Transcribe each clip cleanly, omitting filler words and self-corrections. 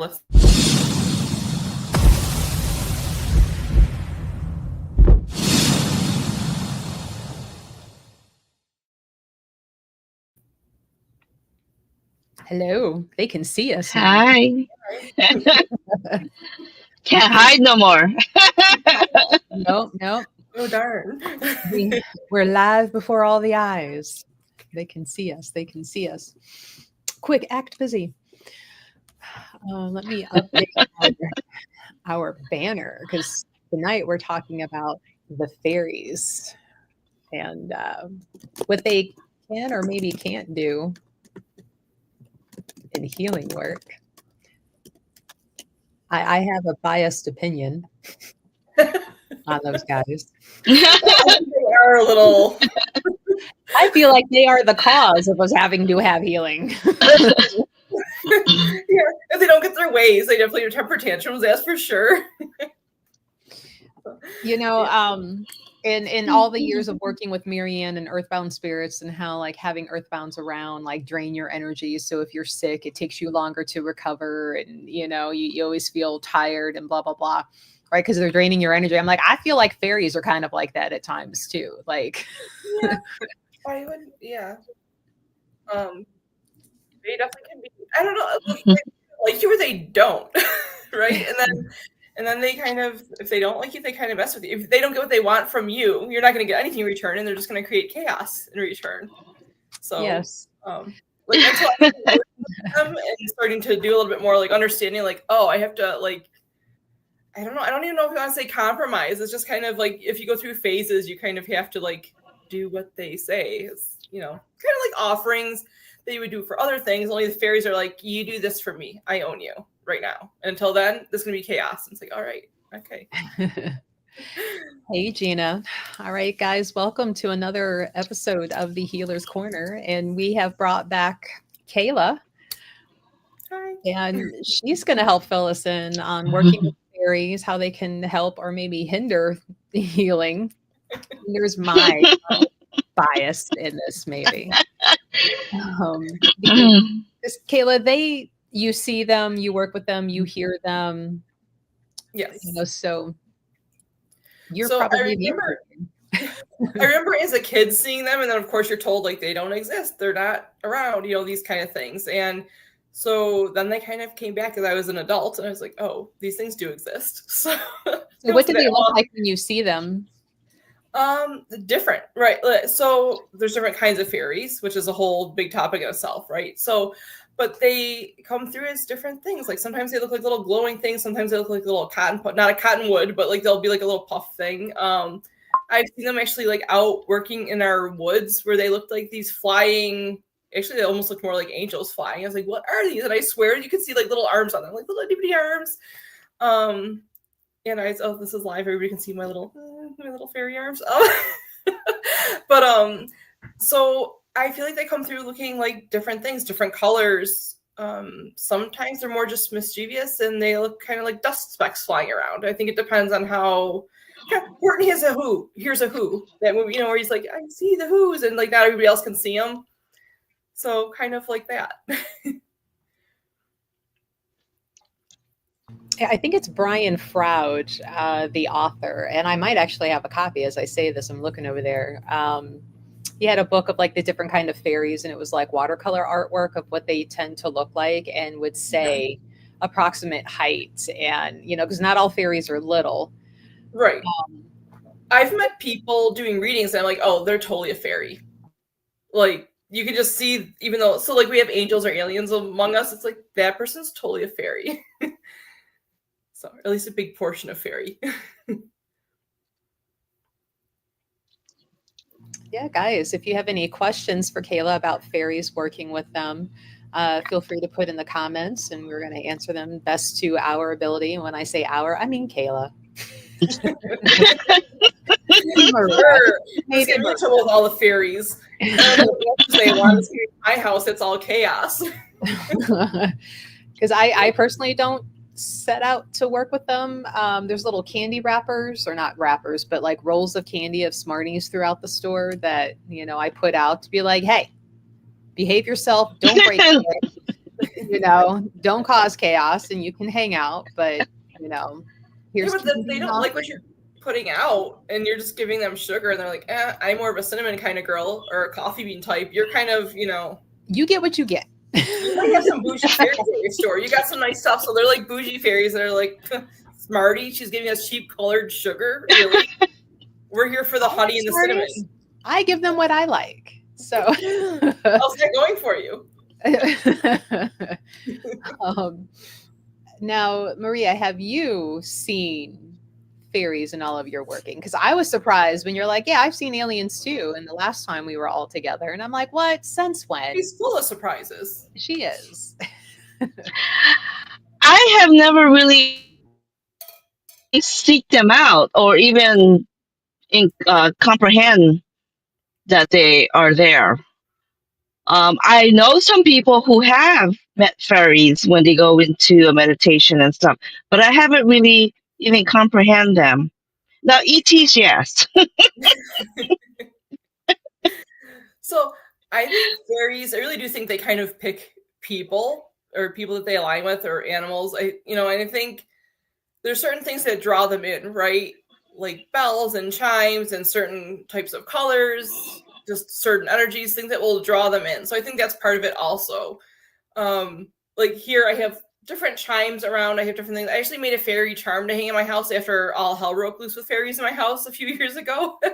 Let's. Hello. They can see us now. Hi. Can't hide no more. Nope. Oh, darn. We're live before all the eyes. They can see us. Quick, act busy. Let me update our banner because tonight we're talking about the fairies and what they can or maybe can't do in healing work. I have a biased opinion on those guys. They are a little. I feel like they are the cause of us having to have healing. Yeah, if they don't get their ways, they definitely temper tantrums. That's for sure. You know, in all the years of working with Marianne and Earthbound spirits and how like having Earthbounds around like drain your energy. So if you're sick, it takes you longer to recover, and you know you always feel tired and blah blah blah, right? Because they're draining your energy. I'm like, I feel like fairies are kind of like that at times too. Like, Yeah, I would. Yeah. They definitely can be. I don't know. They like you or they don't, right? And then they kind of, if they don't like you, they kind of mess with you. If they don't get what they want from you, you're not going to get anything in return, and they're just going to create chaos in return. So, yes, like until I started working with them and starting to do a little bit more like understanding, like, oh, I have to like, I don't know. I don't even know if I want to say compromise. It's just kind of like if you go through phases, you kind of have to like do what they say. It's, you know, kind of like offerings that you would do for other things. Only the fairies are like, you do this for me. I own you right now. And until then, this is going to be chaos. And it's like, all right. Okay. Hey, Gina. All right, guys, welcome to another episode of the Healer's Corner. And we have brought back Kayla. Hi. And she's going to help fill us in on working with fairies, how they can help or maybe hinder the healing. There's my bias in this, maybe. Because Kayla, you see them, you work with them, you hear them. Yes. You know, so you're so probably I remember as a kid seeing them, and then of course you're told like they don't exist, they're not around, you know, these kind of things. And so then they kind of came back as I was an adult, and I was like, oh, these things do exist. So what do they look like when you see them? Different, right? So there's different kinds of fairies, which is a whole big topic in itself, right? So, but they come through as different things. Like sometimes they look like little glowing things, sometimes they look like little not a cottonwood, but like they'll be like a little puff thing. I've seen them actually like out working in our woods where they looked like these flying. Actually, they almost look more like angels flying. I was like, what are these? And I swear you could see like little arms on them, like little itty arms. And this is live. Everybody can see my little fairy arms. But so I feel like they come through looking like different things, different colors. Sometimes they're more just mischievous, and they look kind of like dust specks flying around. I think it depends on how. Yeah, Courtney has a who. Here's a who. That movie, you know, where he's like, I see the who's, and like not everybody else can see them. So kind of like that. I think it's Brian Froud, the author, and I might actually have a copy as I say this. I'm looking over there. He had a book of like the different kind of fairies, and it was like watercolor artwork of what they tend to look like, and would say approximate height, and you know, because not all fairies are little. Right. I've met people doing readings, and I'm like, oh, they're totally a fairy. Like you can just see, even though, so like we have angels or aliens among us, it's like that person's totally a fairy. So at least a big portion of fairy. Yeah, guys, if you have any questions for Kayla about fairies, working with them, feel free to put in the comments, and we're going to answer them best to our ability. And when I say our, I mean Kayla. Sure. Let's get into with all the fairies. They want to see my house, it's all chaos. Because I personally don't set out to work with them. There's little candy wrappers, or not wrappers, but like rolls of candy of Smarties throughout the store that, you know, I put out to be like, hey, behave yourself, don't break it. don't cause chaos and you can hang out, but Yeah, here's but if candy they and don't off. like what you're putting out and you're just giving them sugar and they're like, I'm more of a cinnamon kind of girl or a coffee bean type, you're kind of, You get what you get. you might have some bougie fairies at your store. You got some nice stuff. So they're like bougie fairies that are like, Smarty, she's giving us cheap colored sugar. Really? We're here for the I like honey and the Smarties. cinnamon. I give them what I like. So How's that going for you? um, now, Maria, have you seen fairies in all of your working? Because I was surprised when you're like, yeah, I've seen aliens too. And the last time we were all together, and I'm like, what? Since when? She's full of surprises. She is. I have never really seek them out or even comprehend that they are there. I know some people who have met fairies when they go into a meditation and stuff, but I haven't really even comprehend them. Now, ETs, yes. So I think fairies, I really do think they kind of pick people or people that they align with or animals. And I think there's certain things that draw them in, right? Like bells and chimes and certain types of colors, just certain energies, things that will draw them in. So I think that's part of it also. Like here I have different chimes around. I have different things. I actually made a fairy charm to hang in my house after all hell broke loose with fairies in my house a few years ago. And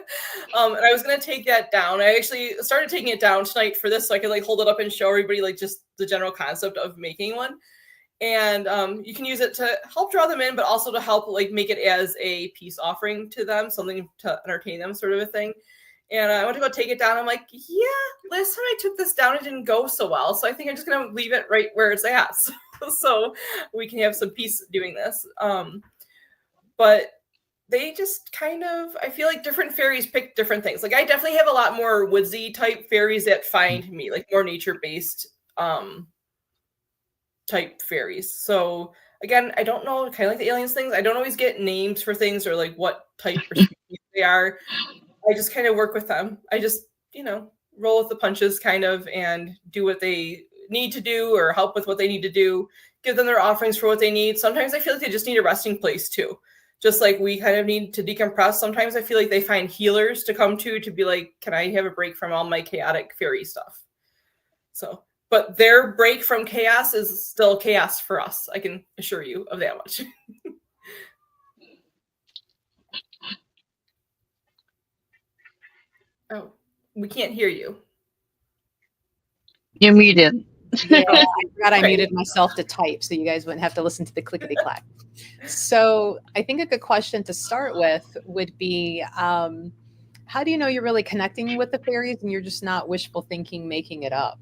I was gonna take that down. I actually started taking it down tonight for this so I could like hold it up and show everybody like just the general concept of making one. And you can use it to help draw them in, but also to help like make it as a peace offering to them, something to entertain them, sort of a thing. And I went to go take it down. I'm like, yeah, last time I took this down, it didn't go so well. So I think I'm just going to leave it right where it's at. So we can have some peace doing this. But they just kind of, I feel like different fairies pick different things. Like I definitely have a lot more woodsy type fairies that find me, like more nature-based type fairies. So again, I don't know, kind of like the aliens things. I don't always get names for things or like what type or species they are. I just kind of work with them. I just, roll with the punches kind of and do what they need to do or help with what they need to do, give them their offerings for what they need. Sometimes I feel like they just need a resting place too. Just like we kind of need to decompress. Sometimes I feel like they find healers to come to be like, can I have a break from all my chaotic fairy stuff? So, but their break from chaos is still chaos for us. I can assure you of that much. Oh, we can't hear you. You're muted. Yeah, I forgot I Okay. muted myself to type so you guys wouldn't have to listen to the clickety clack. So I think a good question to start with would be, how do you know you're really connecting with the fairies and you're just not wishful thinking, making it up?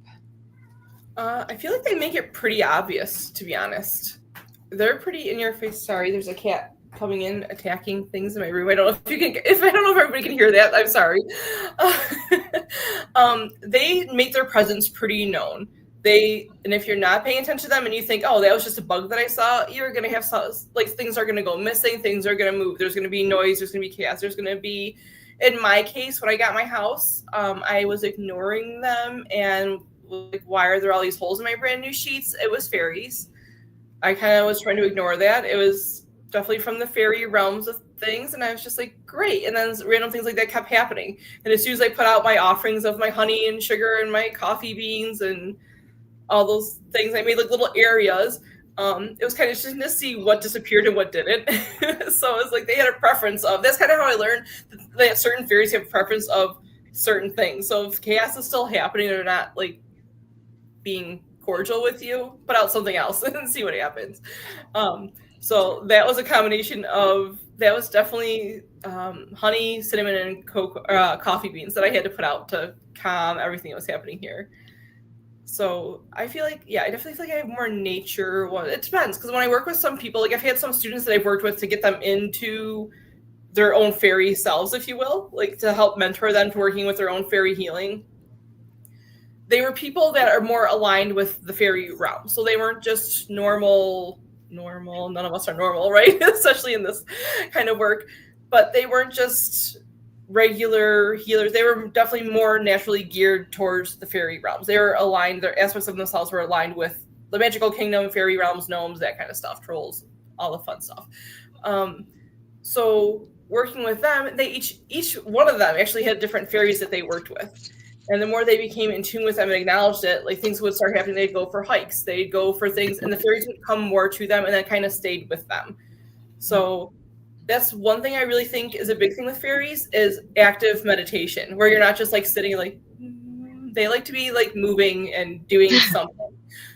I feel like they make it pretty obvious, to be honest. They're pretty in your face. Sorry, there's a cat coming in, attacking things in my room. I don't know if I don't know if everybody can hear that. I'm sorry. They make their presence pretty known. And if you're not paying attention to them and you think, oh, that was just a bug that I saw, you're gonna have some, like things are gonna go missing, things are gonna move. There's gonna be noise. There's gonna be chaos. There's gonna be, in my case, when I got my house, I was ignoring them and like, why are there all these holes in my brand new sheets? It was fairies. I kind of was trying to ignore that. It was definitely from the fairy realms of things. And I was just like, great. And then random things like that kept happening. And as soon as I put out my offerings of my honey and sugar and my coffee beans and all those things, I made like little areas. It was kind of interesting to see what disappeared and what didn't. So it's like they had a preference of, that's kind of how I learned that certain fairies have a preference of certain things. So if chaos is still happening, they're not like being cordial with you, put out something else and see what happens. So that was a combination of, that was definitely honey, cinnamon, and coffee beans that I had to put out to calm everything that was happening here. So I feel like, I definitely feel like I have more nature. Well, it depends, because when I work with some people, like I've had some students that I've worked with to get them into their own fairy selves, if you will, like to help mentor them to working with their own fairy healing. They were people that are more aligned with the fairy realm. So they weren't just normal. None of us are normal, right? Especially in this kind of work. But they weren't just regular healers. They were definitely more naturally geared towards the fairy realms. They were aligned, their aspects of themselves were aligned with the magical kingdom, fairy realms, gnomes, that kind of stuff, trolls, all the fun stuff. So working with them, they each one of them actually had different fairies that they worked with. And the more they became in tune with them and acknowledged it, like things would start happening. They'd go for hikes, they'd go for things, and the fairies would come more to them and then kind of stayed with them. So that's one thing I really think is a big thing with fairies is active meditation, where you're not just like sitting like, they like to be like moving and doing something.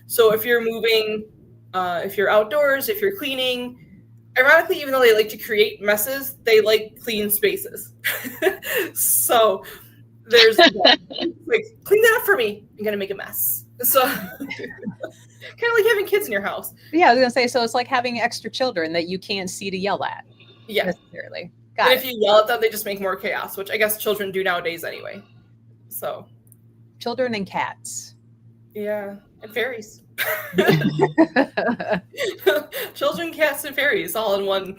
So if you're moving, if you're outdoors, if you're cleaning, ironically, even though they like to create messes, they like clean spaces. So there's like, clean that up for me. I'm gonna make a mess. So kind of like having kids in your house. Yeah, I was gonna say, so it's like having extra children that you can't see to yell at. Yeah, necessarily. And if you yell at them, they just make more chaos, which I guess children do nowadays anyway. So children and cats. Yeah, and fairies. Children, cats, and fairies all in one.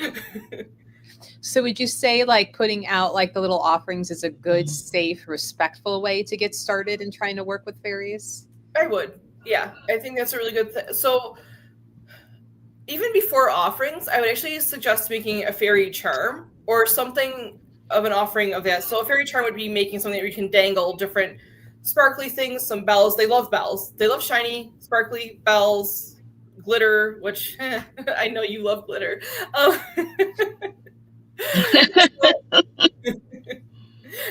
So would you say like putting out like the little offerings is a good, safe, respectful way to get started in trying to work with fairies? I would. Yeah, I think that's a really good thing. So even before offerings, I would actually suggest making a fairy charm or something of an offering of that. So a fairy charm would be making something that you can dangle different sparkly things, some bells. They love bells. They love shiny, sparkly bells, glitter, which I know you love glitter.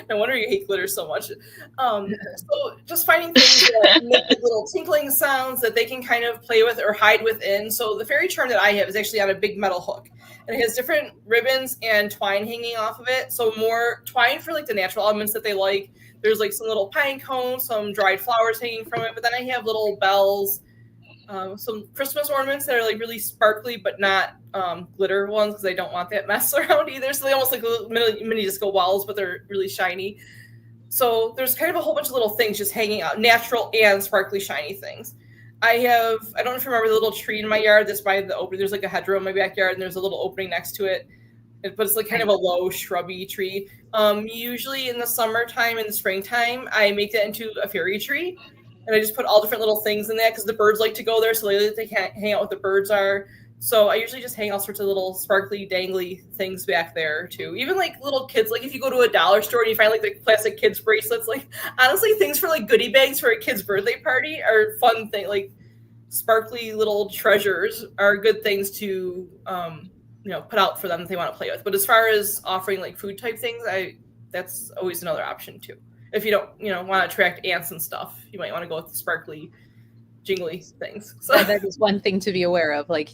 No wonder you hate glitter so much. So just finding things that make little tinkling sounds that they can kind of play with or hide within. So the fairy charm that I have is actually on a big metal hook, and it has different ribbons and twine hanging off of it. So more twine for like the natural elements that they like. There's like some little pine cones, some dried flowers hanging from it, but then I have little bells, some Christmas ornaments that are like really sparkly but not glitter ones because I don't want that mess around either. So they almost like little mini disco balls, but they're really shiny. So there's kind of a whole bunch of little things just hanging out, natural and sparkly shiny things. I don't know if you remember the little tree in my yard that's by the opening. There's like a hedgerow in my backyard and there's a little opening next to it. But it's like kind of a low shrubby tree. Usually in the summertime and the springtime, I make that into a fairy tree. And I just put all different little things in that because the birds like to go there. So they can't hang out what the birds are. So I usually just hang all sorts of little sparkly, dangly things back there too. Even like little kids, like if you go to a dollar store and you find like the classic kids bracelets, like honestly things for like goodie bags for a kid's birthday party are fun thing. Like sparkly little treasures are good things to put out for them if they want to play with. But as far as offering like food type things, that's always another option too. If you don't, want to attract ants and stuff, you might want to go with the sparkly, jingly things. So that is one thing to be aware of. Like,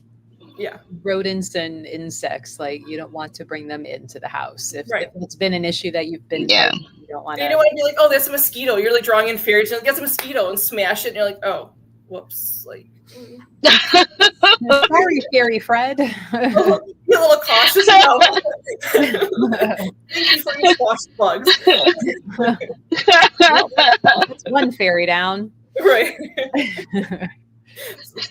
yeah, rodents and insects, like you don't want to bring them into the house. If it's been an issue that you've been, yeah, you don't want to. You don't want to be like, oh, that's a mosquito. You're like drawing in fairies. You're like, that's a mosquito, and smash it. And you're like, oh, whoops, like. Sorry, Fairy Fred. Be a little cautious about it. Thank you for your squash bugs. That's one fairy down. Right.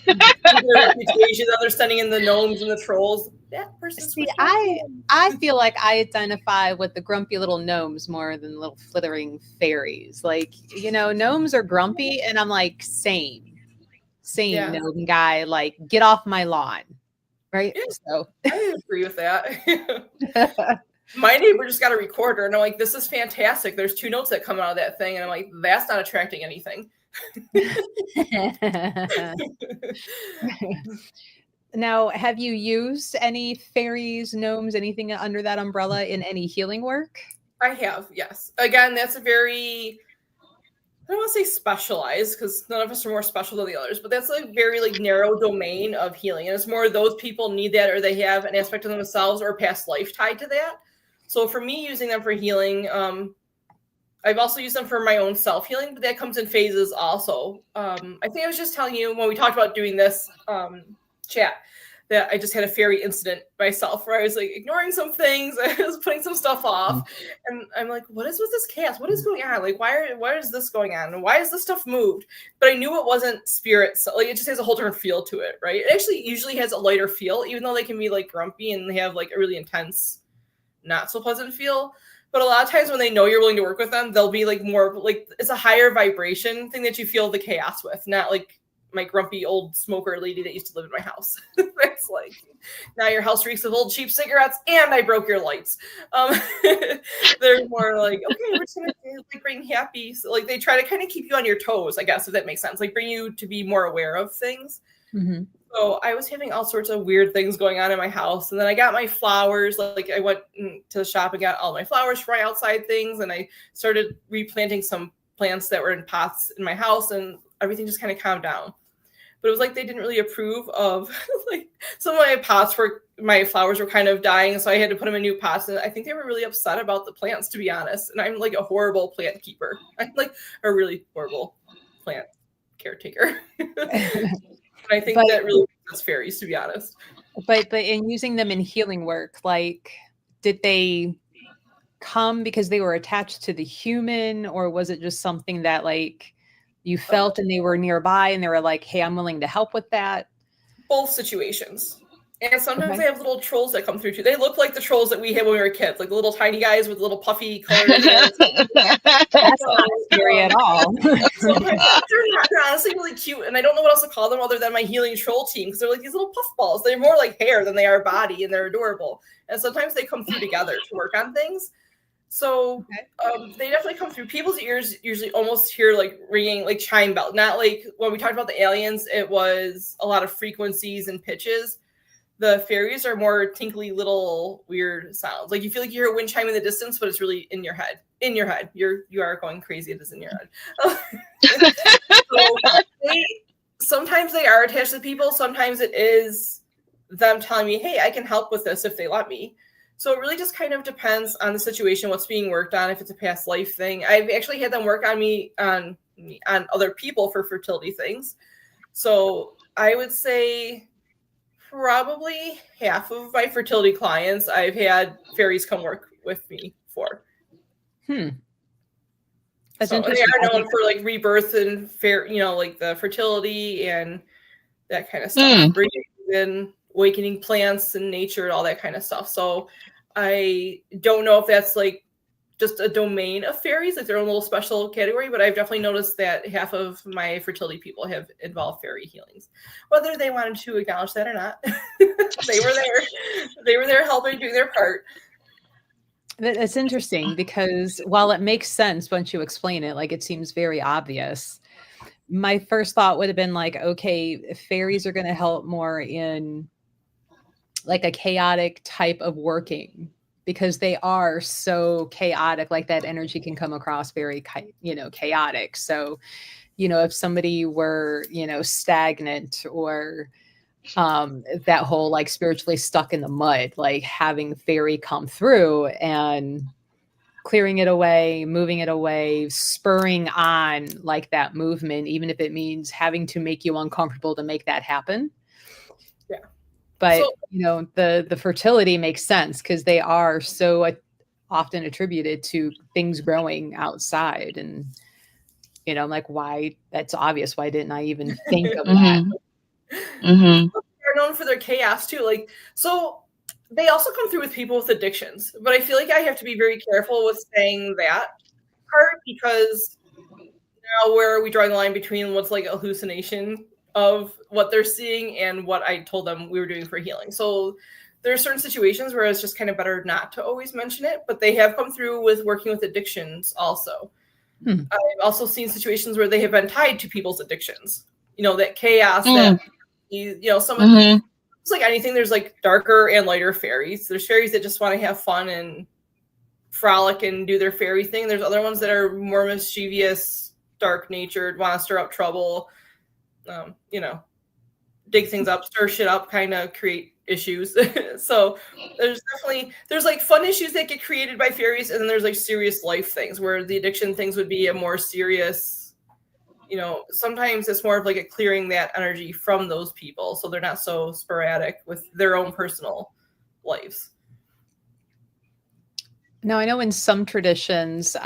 They're sending in the gnomes and the trolls. That person's. See, I feel like I identify with the grumpy little gnomes more than little flittering fairies. Like, gnomes are grumpy, and I'm like, same gnome guy, like get off my lawn, right? Yeah, so I agree with that. My neighbor just got a recorder, and I'm like, this is fantastic. There's 2 notes that come out of that thing, and I'm like, that's not attracting anything. Now, have you used any fairies, gnomes, anything under that umbrella in any healing work? I have, yes. Again, that's a very, I don't want to say specialized because none of us are more special than the others, but that's a very like narrow domain of healing. And it's more those people need that, or they have an aspect of themselves or past life tied to that. So for me, using them for healing, I've also used them for my own self-healing, but that comes in phases also. I think I was just telling you when we talked about doing this chat that I just had a fairy incident myself where I was like ignoring some things. I was putting some stuff off, and I'm like, what is with this chaos? What is going on? Like, why is this going on? And why is this stuff moved? But I knew it wasn't spirit. So like, it just has a whole different feel to it, right? It actually usually has a lighter feel, even though they can be like grumpy and they have like a really intense, not so pleasant feel. But a lot of times when they know you're willing to work with them, they'll be like more like it's a higher vibration thing that you feel the chaos with, not like my grumpy old smoker lady that used to live in my house. It's like, now your house reeks of old cheap cigarettes and I broke your lights. They're more like, okay, we're just gonna like bring happy. So, like they try to kind of keep you on your toes, I guess, if that makes sense. Like bring you to be more aware of things. Mm-hmm. So I was having all sorts of weird things going on in my house. And then I got my flowers. Like I went to the shop and got all my flowers for my outside things. And I started replanting some plants that were in pots in my house, and everything just kind of calmed down. But it was like they didn't really approve of like some of my flowers were kind of dying. So I had to put them in new pots. And I think they were really upset about the plants, to be honest. And I'm like a horrible plant keeper. I'm like a really horrible plant caretaker. I think that really makes us fairies, to be honest. But in using them in healing work, like, did they come because they were attached to the human, or was it just something that like you felt and they were nearby and they were like, hey, I'm willing to help with that? Both situations. And sometimes they have little trolls that come through too. They look like the trolls that we had when we were kids, like the little tiny guys with little puffy colored hair. That's not scary at all. So they're honestly really cute, and I don't know what else to call them other than my healing troll team, because they're like these little puffballs. They're more like hair than they are body, and they're adorable. And sometimes they come through together to work on things. So they definitely come through. People's ears usually almost hear like ringing, like chime bell. Not like when we talked about the aliens, it was a lot of frequencies and pitches. The fairies are more tinkly little weird sounds. Like you feel like you hear a wind chime in the distance, but it's really in your head. In your head. You are going crazy. It is in your head. So sometimes they are attached to people. Sometimes it is them telling me, hey, I can help with this if they let me. So it really just kind of depends on the situation, what's being worked on, if it's a past life thing. I've actually had them work on me on other people for fertility things. So I would say probably half of my fertility clients I've had fairies come work with me for. That's so, interesting. And they are known for like rebirth and like the fertility and that kind of stuff. And awakening plants and nature and all that kind of stuff. So I don't know if that's like just a domain of fairies, like their own little special category, but I've definitely noticed that half of my fertility people have involved fairy healings, whether they wanted to acknowledge that or not. They were there. They were there helping, doing their part. That's interesting because while it makes sense once you explain it, like it seems very obvious. My first thought would have been like, okay, fairies are going to help more in like a chaotic type of working, because they are so chaotic. Like that energy can come across very, chaotic. So, if somebody were, stagnant or that whole like spiritually stuck in the mud, like having fairy come through and clearing it away, moving it away, spurring on like that movement, even if it means having to make you uncomfortable to make that happen. Yeah. But, the fertility makes sense because they are so often attributed to things growing outside. And, I'm like, why? That's obvious. Why didn't I even think of that? They're known for their chaos too. Like, so they also come through with people with addictions, but I feel like I have to be very careful with saying that part, because now where are we drawing the line between what's like a hallucination of what they're seeing and what I told them we were doing for healing. So there are certain situations where it's just kind of better not to always mention it, but they have come through with working with addictions also. I've also seen situations where they have been tied to people's addictions. That chaos that some of it's like anything. There's like darker and lighter fairies. There's fairies that just want to have fun and frolic and do their fairy thing. There's other ones that are more mischievous, dark natured, want to stir up trouble, dig things up, stir shit up, kind of create issues. So there's like fun issues that get created by fairies, and then there's like serious life things where the addiction things would be a more serious, sometimes it's more of like a clearing that energy from those people so they're not so sporadic with their own personal lives. Now, I know in some traditions,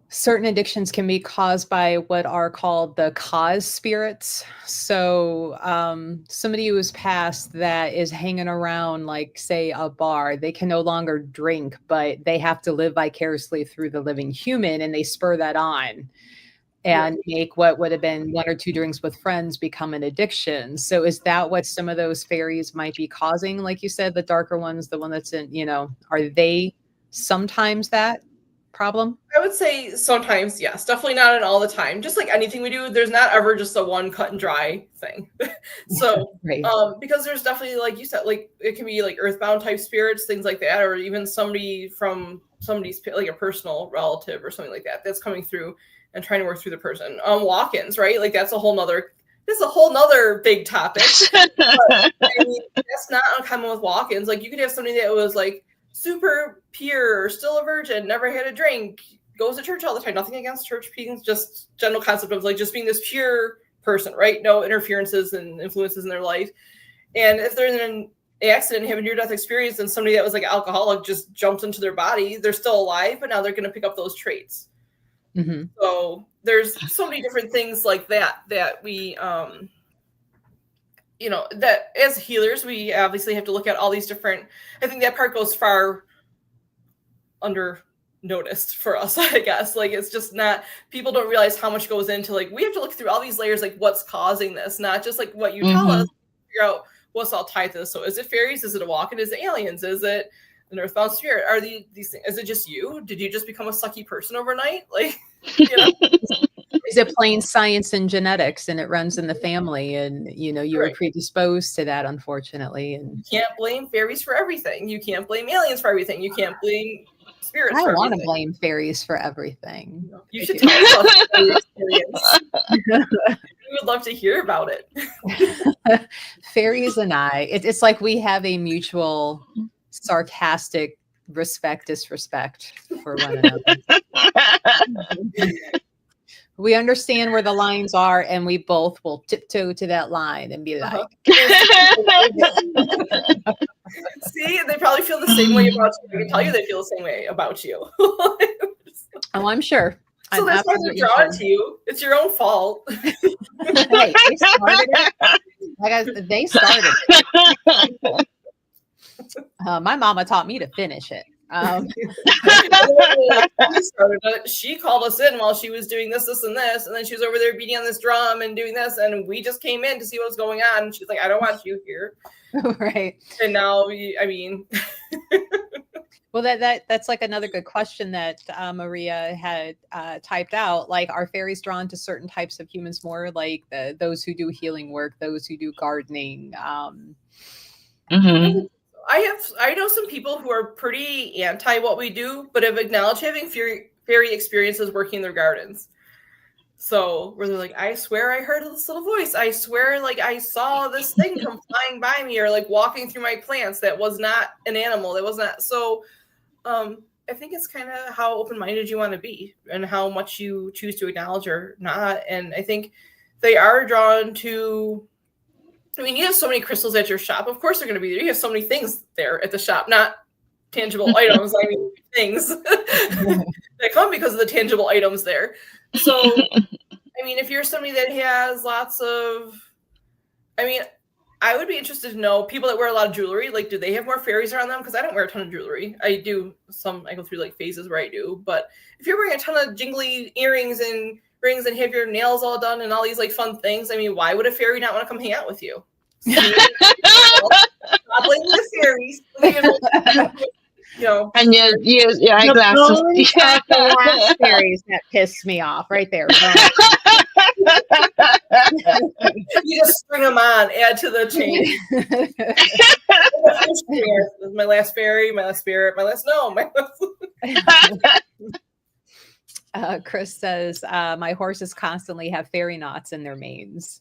certain addictions can be caused by what are called the cause spirits. So somebody who is passed that is hanging around, like, say, a bar, they can no longer drink, but they have to live vicariously through the living human, and they spur that on. and make what would have been 1 or 2 drinks with friends become an addiction. So is that what some of those fairies might be causing? Like you said, the darker ones, the one that's in, are they sometimes that problem? I would say sometimes, yes. Definitely not all the time. Just like anything we do, there's not ever just a one cut and dry thing. So, Right. Because there's definitely, like you said, like it can be like earthbound type spirits, things like that, or even somebody from somebody's like a personal relative or something like that that's coming through and trying to work through the person. Walk-ins, right? Like that's a whole nother big topic. But, I mean, that's not uncommon with walk-ins. Like you could have somebody that was like super pure, still a virgin, never had a drink, goes to church all the time. Nothing against church being, just general concept of like just being this pure person, right? No interferences and influences in their life. And if they're in an accident, have a near-death experience, and somebody that was like alcoholic just jumps into their body, they're still alive, but now they're going to pick up those traits. Mm-hmm. So there's so many different things like that we that as healers, we obviously have to look at all these different, I think that part goes far under noticed for us, I guess. Like it's just not, people don't realize how much goes into, like we have to look through all these layers, like what's causing this, not just like what you tell us, figure out what's all tied to this. So is it fairies? Is it a walk-in? Is it aliens? Is it an earthbound spirit? Are these things? Is it just you? Did you just become a sucky person overnight? Like, Is it plain science and genetics, and it runs in the family, and you were predisposed to that, unfortunately? And you can't blame fairies for everything. You can't blame aliens for everything. You can't blame spirits. I want to blame fairies for everything. You should tell us about your experience. We would love to hear about it. Fairies and I, it's like we have a mutual sarcastic disrespect for one another. We understand where the lines are, and we both will tiptoe to that line and be like, see, they probably feel the same way about you. I can tell you they feel the same way about you. Oh, I'm sure. So that's why they're drawn to you. It's your own fault. Hey, they started it. They started it. My mama taught me to finish it. She called us in while she was doing this, and this, and then she was over there beating on this drum and doing this, and we just came in to see what was going on. And she's like, I don't want you here. Right. And now, well, that's like another good question that Maria had typed out. Like, are fairies drawn to certain types of humans more, like those who do healing work, those who do gardening? I know some people who are pretty anti what we do, but have acknowledged having fairy experiences working in their gardens. So where they're like, I swear I heard this little voice. I swear, like I saw this thing come flying by me, or like walking through my plants. That was not an animal. That was not. So I think it's kind of how open-minded you want to be and how much you choose to acknowledge or not. And I think they are drawn to, you have so many crystals at your shop. Of course they're going to be there. You have so many things there at the shop, not tangible items. Things that come because of the tangible items there. So, if you're somebody that has lots of, I would be interested to know people that wear a lot of jewelry. Like, do they have more fairies around them? Because I don't wear a ton of jewelry. I do some. I go through like phases where I do. But if you're wearing a ton of jingly earrings and rings and have your nails all done and all these like fun things, why would a fairy not want to come hang out with you? Not blaming the fairies. And your eyeglasses. The last fairies that pissed me off right there. You just string them on, add to the chain. My last fairy, my last spirit, my last. Chris says, my horses constantly have fairy knots in their manes.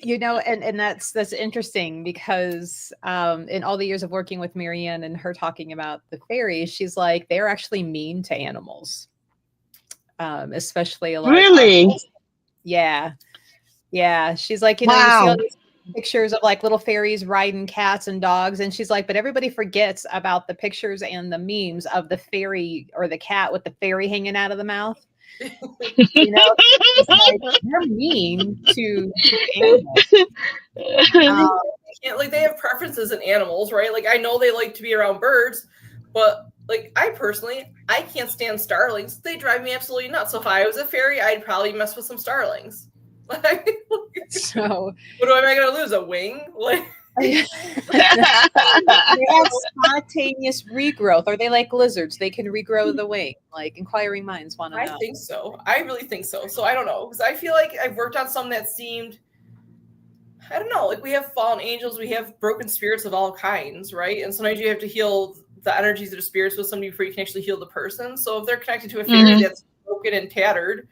And that's interesting because in all the years of working with Marianne and her talking about the fairies, she's like, they're actually mean to animals, especially a lot really? Of yeah. She's like, wow. You see all these pictures of like little fairies riding cats and dogs, and she's like, but everybody forgets about the pictures and the memes of the fairy or the cat with the fairy hanging out of the mouth. Like, they're mean to animals. Like they have preferences in animals, right? Like I know they like to be around birds, but like I personally, I can't stand starlings. They drive me absolutely nuts. So if I was a fairy, I'd probably mess with some starlings. Like, So what am I going to lose? A wing? Like, they have spontaneous regrowth. Are they like lizards? They can regrow the wing. Like inquiring minds want to I know. think so. I really think so. So I don't know, because I feel like I've worked on some that seemed, I don't know, like we have fallen angels, we have broken spirits of all kinds, right? And sometimes you have to heal the energies of the spirits with somebody before you can actually heal the person. So if they're connected to a fairy that's broken and tattered,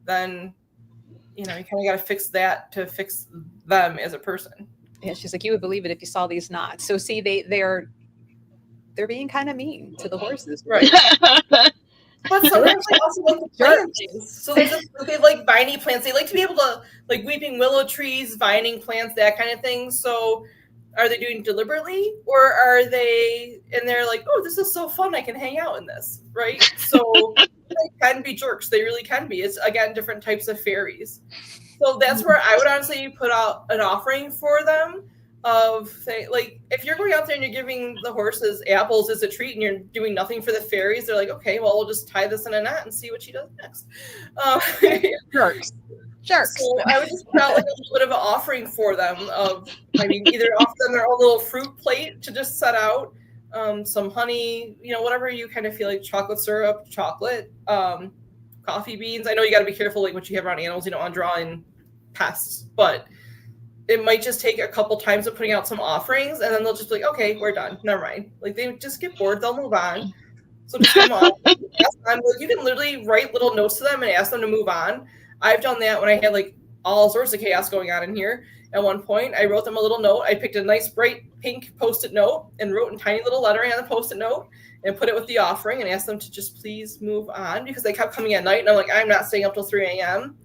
then you kind of got to fix that to fix them as a person. Yeah, she's like, you would believe it if you saw these knots. So see, they're being kind of mean to the horses, right? But sometimes they also like to plant things. So they like viney plants. They like to be able to like weeping willow trees, vining plants, that kind of thing. So are they doing deliberately, or are they and they're like, oh, this is so fun, I can hang out in this, right? So they can be jerks. They really can be. It's again different types of fairies. So that's where I would honestly put out an offering for them of say, like if you're going out there and you're giving the horses apples as a treat and you're doing nothing for the fairies, they're like, okay, well, we'll just tie this in a knot and see what she does next. Jerks. So I would just put out like a little bit of an offering for them of, I mean, either offer them their own little fruit plate to just set out, some honey, whatever you kind of feel like, chocolate syrup, chocolate, coffee beans. I know you got to be careful like what you have around animals. You don't want to draw in pests, but it might just take a couple times of putting out some offerings, and then they'll just be like, okay, we're done. Never mind. Like they just get bored. They'll move on. So just come on. You can literally write little notes to them and ask them to move on. I've done that when I had like all sorts of chaos going on in here. At one point, I wrote them a little note. I picked a nice bright pink Post-it note and wrote in tiny little lettering on the Post-it note and put it with the offering and asked them to just please move on, because they kept coming at night. And I'm like, I'm not staying up till 3 a.m.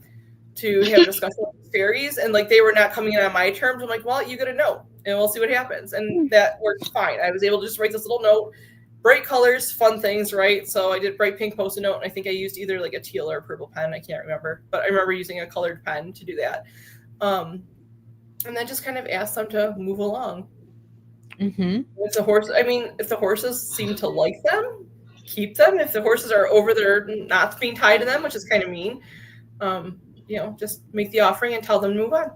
to have a discussion with fairies. And like they were not coming in on my terms. I'm like, well, you get a note and we'll see what happens. And that worked fine. I was able to just write this little note. Bright colors, fun things, right? So I did bright pink Post-it note, and I think I used either like a teal or a purple pen. I can't remember, but I remember using a colored pen to do that. And then just kind of ask them to move along. Mm-hmm. If the horses seem to like them, keep them. If the horses are over their knots being tied to them, which is kind of mean, just make the offering and tell them to move on.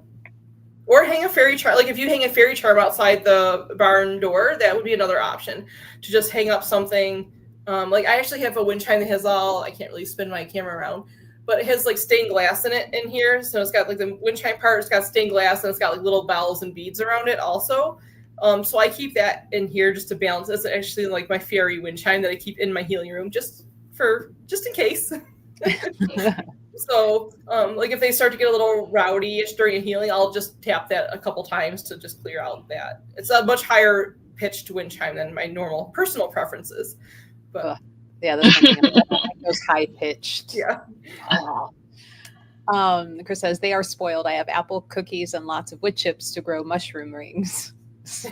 Or hang a fairy charm. Like if you hang a fairy charm outside the barn door, that would be another option, to just hang up something. Like I actually have a wind chime that has I can't really spin my camera around, but it has like stained glass in it in here. So it's got like the wind chime part, it's got stained glass, and it's got like little bells and beads around it also. So I keep that in here just to balance. It's actually like my fairy wind chime that I keep in my healing room just in case. So, like if they start to get a little rowdy-ish during a healing, I'll just tap that a couple times to just clear out that. It's a much higher pitched wind chime than my normal personal preferences. But yeah, that's something I like those high pitched. Yeah. Chris says they are spoiled. I have apple cookies and lots of wood chips to grow mushroom rings. So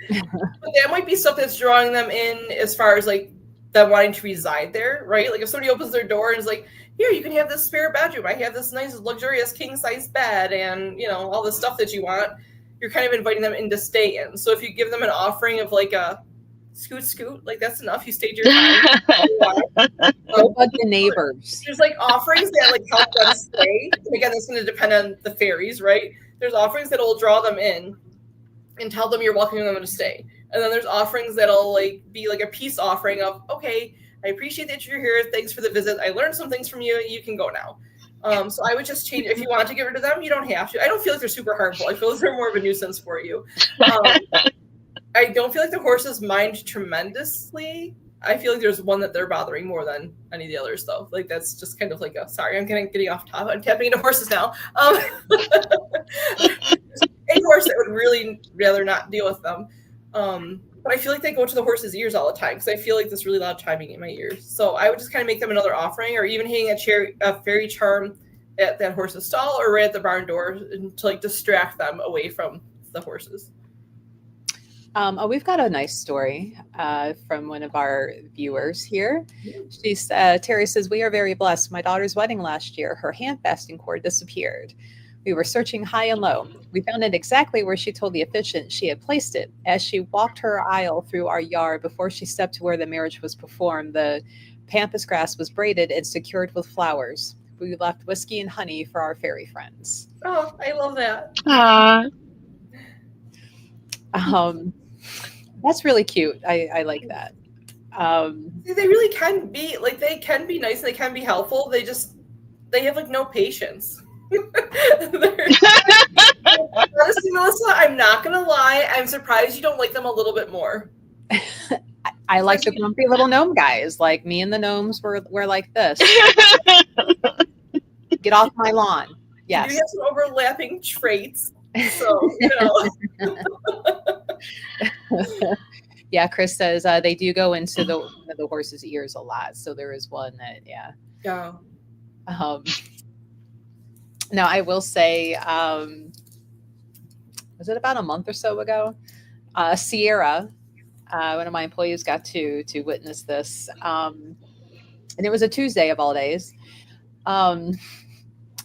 but that might be stuff that's drawing them in as far as like them wanting to reside there, right? Like if somebody opens their door and is like, here, you can have this spare bedroom. I have this nice luxurious king size bed and all the stuff that you want. You're kind of inviting them in to stay in. So if you give them an offering of like a scoot, like that's enough. You stayed your time. What about the neighbors? There's like offerings that like help them stay. And again, it's going to depend on the fairies, right? There's offerings that will draw them in and tell them you're welcoming them to stay. And then there's offerings that'll like be like a peace offering of, okay, I appreciate that you're here. Thanks for the visit. I learned some things from you. You can go now. So I would just change. If you want to get rid of them, you don't have to. I don't feel like they're super harmful. I feel like they're more of a nuisance for you. I don't feel like the horses mind tremendously. I feel like there's one that they're bothering more than any of the others, though. Like that's just kind of like sorry, I'm getting off topic. I'm tapping into horses now. A horse that would really rather not deal with them. But I feel like they go to the horse's ears all the time because I feel like this really loud chiming in my ears. So I would just kind of make them another offering, or even hang a fairy charm at that horse's stall or right at the barn door to like distract them away from the horses. We've got a nice story from one of our viewers here. Terry says, we are very blessed. My daughter's wedding last year, her hand fasting cord disappeared. We were searching high and low. We found it exactly where she told the officiant she had placed it. As she walked her aisle through our yard before she stepped to where the marriage was performed, the pampas grass was braided and secured with flowers. We left whiskey and honey for our fairy friends. Oh, I love that. Um, that's really cute. I like that. They really can be like, they can be nice and they can be helpful. They have like no patience. Honestly, Melissa, I'm not gonna lie. I'm surprised you don't like them a little bit more. I like the grumpy little gnome guys. Like me and the gnomes were like this. Get off my lawn. Yes. You have some overlapping traits. So, you know. Yeah, Chris says they do go into the horse's ears a lot. So there is one that, yeah. Yeah. Now I will say, was it about a month or so ago? Sierra, one of my employees, got to witness this, and it was a Tuesday of all days.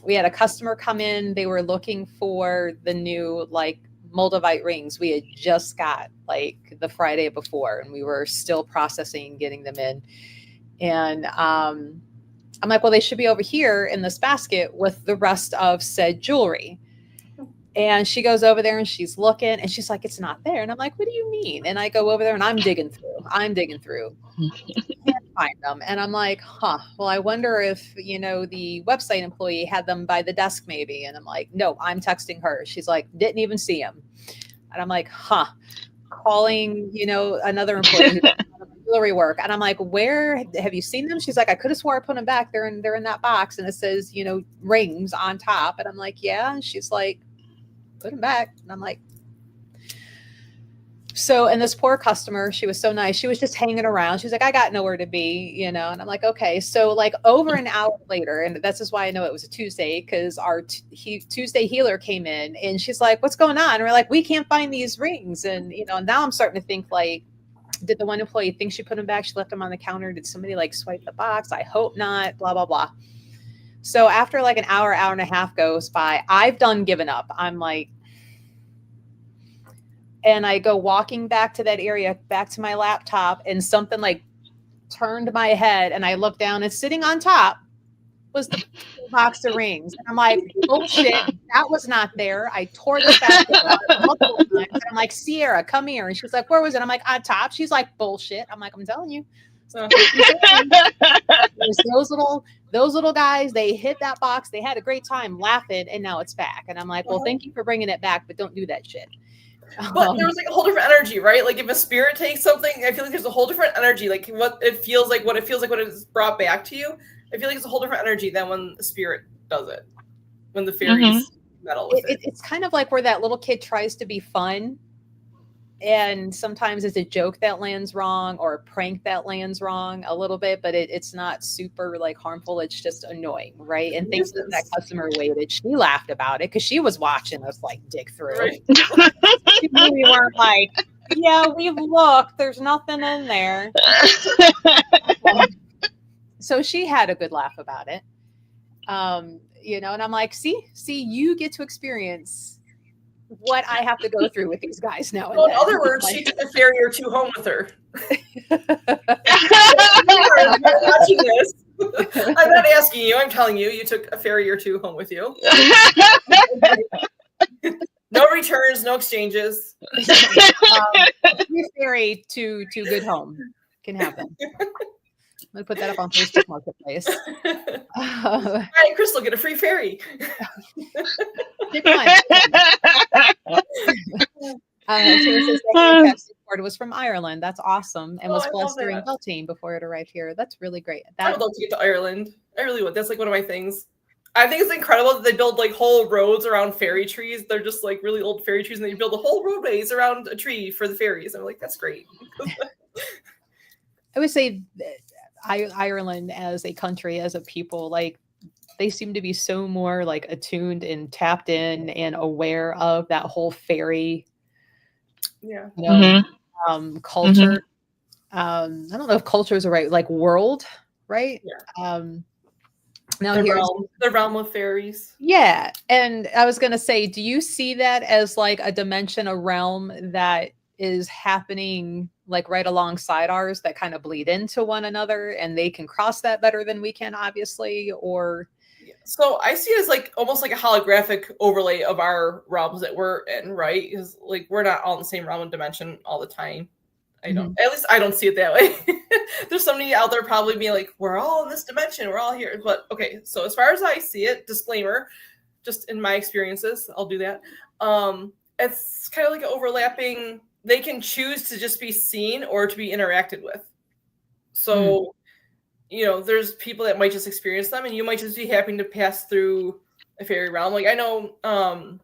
We had a customer come in. They were looking for the new like Moldavite rings. We had just got like the Friday before, and we were still processing getting them in. And I'm like, well, they should be over here in this basket with the rest of said jewelry. And she goes over there and she's looking and she's like, it's not there. And I'm like, what do you mean? And I go over there and I'm digging through. Can't find them. And I'm like, well, I wonder if, the website employee had them by the desk maybe. And I'm like, no, I'm texting her. She's like, didn't even see them. And I'm like, calling, another employee who's jewelry work. And I'm like, where have you seen them? She's like, I could have swore I put them back. They're in that box. And it says, rings on top. And I'm like, yeah. And she's like, put them back. And I'm like, so, and this poor customer, she was so nice. She was just hanging around. She's like, I got nowhere to be, and I'm like, okay. So like over an hour later, and that's just why I know it was a Tuesday, because our Tuesday healer came in and she's like, what's going on? And we're like, we can't find these rings. And, now I'm starting to think like, did the one employee think she put them back? She left them on the counter. Did somebody like swipe the box? I hope not, blah, blah, blah. So after like an hour and a half goes by, I've done given up. I'm like, and I go walking back to that area, back to my laptop, and something like turned my head, and I look down, and sitting on top was the box of rings. And I'm like, bullshit, that was not there. I tore this basket apart multiple times. And I'm like, Sierra, come here. And she's like, where was it? I'm like, on top. She's like, bullshit. I'm like, I'm telling you. So those little guys, they hit that box. They had a great time laughing, and now it's back. And I'm like, well, thank you for bringing it back, but don't do that shit. But there was like a whole different energy, right? Like if a spirit takes something, I feel like there's a whole different energy. Like what it feels like when it's brought back to you. I feel like it's a whole different energy than when the spirit does it. When the fairies meddle with it. It's kind of like where that little kid tries to be fun. And sometimes it's a joke that lands wrong or a prank that lands wrong a little bit, but it's not super like harmful. It's just annoying, right? And things that customer waited. She laughed about it because she was watching us like dig through. Right. We weren't like, yeah, we've looked. There's nothing in there. So she had a good laugh about it. And I'm like, see, you get to experience what I have to go through with these guys now. So in other words, she took a fairy or two home with her. Watching this. I'm not asking you. I'm telling you. You took a fairy or two home with you. No returns, no exchanges. Free fairy to good home can happen. I'm going to put that up on Facebook Marketplace. All right, Crystal, get a free fairy. Pick one. It was from Ireland. That's awesome. And was blessed during Beltane before it arrived here. That's really great. I would love to get to Ireland. I really would. That's like one of my things. I think it's incredible that they build like whole roads around fairy trees. They're just like really old fairy trees, and they build a whole roadways around a tree for the fairies. I'm like, that's great. I would say Ireland as a country, as a people, like they seem to be so more like attuned and tapped in and aware of that whole fairy culture. I don't know if culture is the right like world, right? Now The realm of fairies. yeah, and I was going to say, do you see that as like a dimension, a realm that is happening like right alongside ours that kind of bleed into one another and they can cross that better than we can, obviously? Or Yeah. So I see it as like almost like a holographic overlay of our realms that we're in, right? Because like we're not all in the same realm and dimension all the time. I don't. At least I don't see it that way. There's somebody out there probably being like, "We're all in this dimension. We're all here." But okay. So as far as I see it, disclaimer, just in my experiences, I'll do that. It's kind of like an overlapping. They can choose to just be seen or to be interacted with. So you know, there's people that might just experience them, and you might just be happy to pass through a fairy realm. Like I know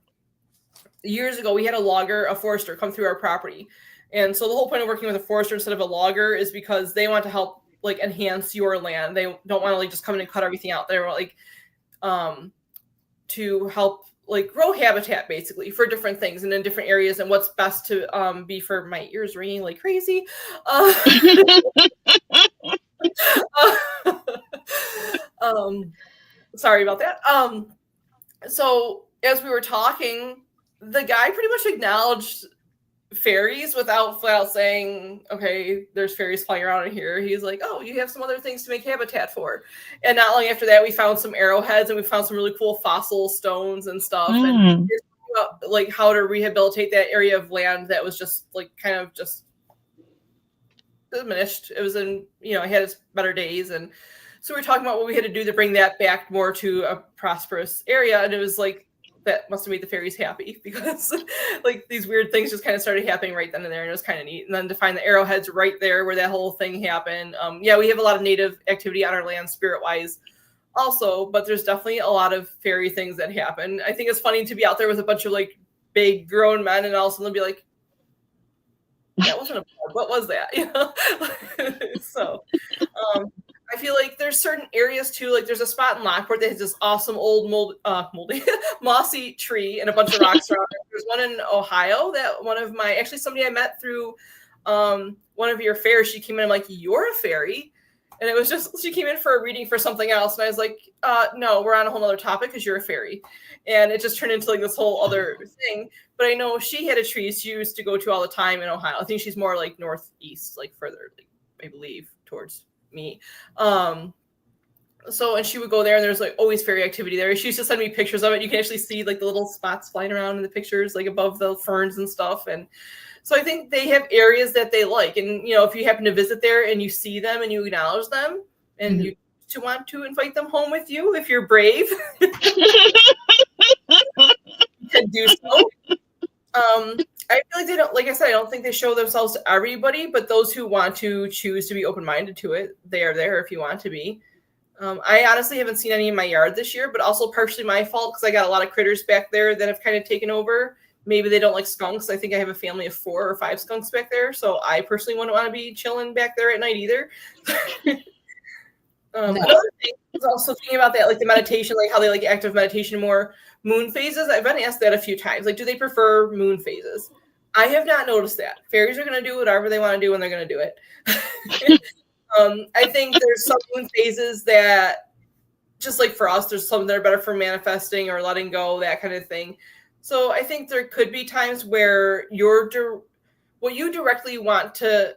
years ago we had a forester come through our property. And so the whole point of working with a forester instead of a logger is because they want to help like enhance your land. They don't want to like just come in and cut everything out. They want like to help like grow habitat basically for different things and in different areas and what's best to be for my ears ringing like crazy. Sorry about that. So as we were talking, the guy pretty much acknowledged fairies without flat out saying, okay, there's fairies flying around in here. He's like, oh, you have some other things to make habitat for. And not long after that, we found some arrowheads and we found some really cool fossil stones and stuff. And like how to rehabilitate that area of land that was just like kind of just diminished. It was in, you know, it had its better days. And so we were talking about what we had to do to bring that back more to a prosperous area. And it was like, that must have made the fairies happy because like these weird things just kind of started happening right then and there. And it was kind of neat. And then to find the arrowheads right there where that whole thing happened. Yeah, we have a lot of native activity on our land spirit wise also, but there's definitely a lot of fairy things that happen. I think it's funny to be out there with a bunch of like big grown men and all of a sudden be like, that wasn't a bug. What was that? You know? So I feel like there's certain areas too, like there's a spot in Lockport that has this awesome old moldy mossy tree and a bunch of rocks around it. There's one in Ohio that actually somebody I met through one of your fairs, she came in, I'm like, you're a fairy? And it was just, she came in for a reading for something else. And I was like, no, we're on a whole other topic because you're a fairy. And it just turned into like this whole other thing. But I know she had a tree she used to go to all the time in Ohio. I think she's more like northeast, like further, like, I believe, towards me. So, and she would go there and there's like always fairy activity there. She used to send me pictures of it. You can actually see like the little spots flying around in the pictures, like above the ferns and stuff. And so I think they have areas that they like. And, you know, if you happen to visit there and you see them and you acknowledge them and you want to invite them home with you, if you're brave, you can do so. I feel like they don't, like I said, I don't think they show themselves to everybody, but those who want to choose to be open-minded to it, they are there if you want to be. I honestly haven't seen any in my yard this year, but also partially my fault because I got a lot of critters back there that have kind of taken over. Maybe they don't like skunks. I think I have a family of 4 or 5 skunks back there, so I personally wouldn't want to be chilling back there at night either. Another thing is also thinking about that, like the meditation, like how they like active meditation more. Moon phases, I've been asked that a few times. Like, do they prefer moon phases? I have not noticed that. Fairies are going to do whatever they want to do when they're going to do it. I think there's some moon phases that, just like for us, there's some that are better for manifesting or letting go, that kind of thing. So I think there could be times where what you directly want to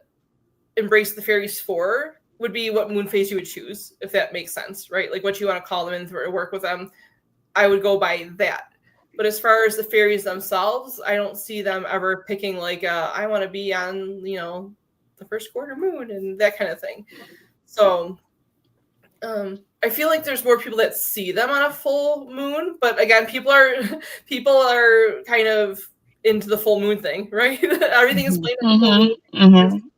embrace the fairies for would be what moon phase you would choose, if that makes sense, right? Like what you want to call them in to work with them. I would go by that. But as far as the fairies themselves, I don't see them ever picking like, I want to be on, you know, the first quarter moon and that kind of thing. So I feel like there's more people that see them on a full moon. But again, people are kind of into the full moon thing, right? Everything is played on the full moon.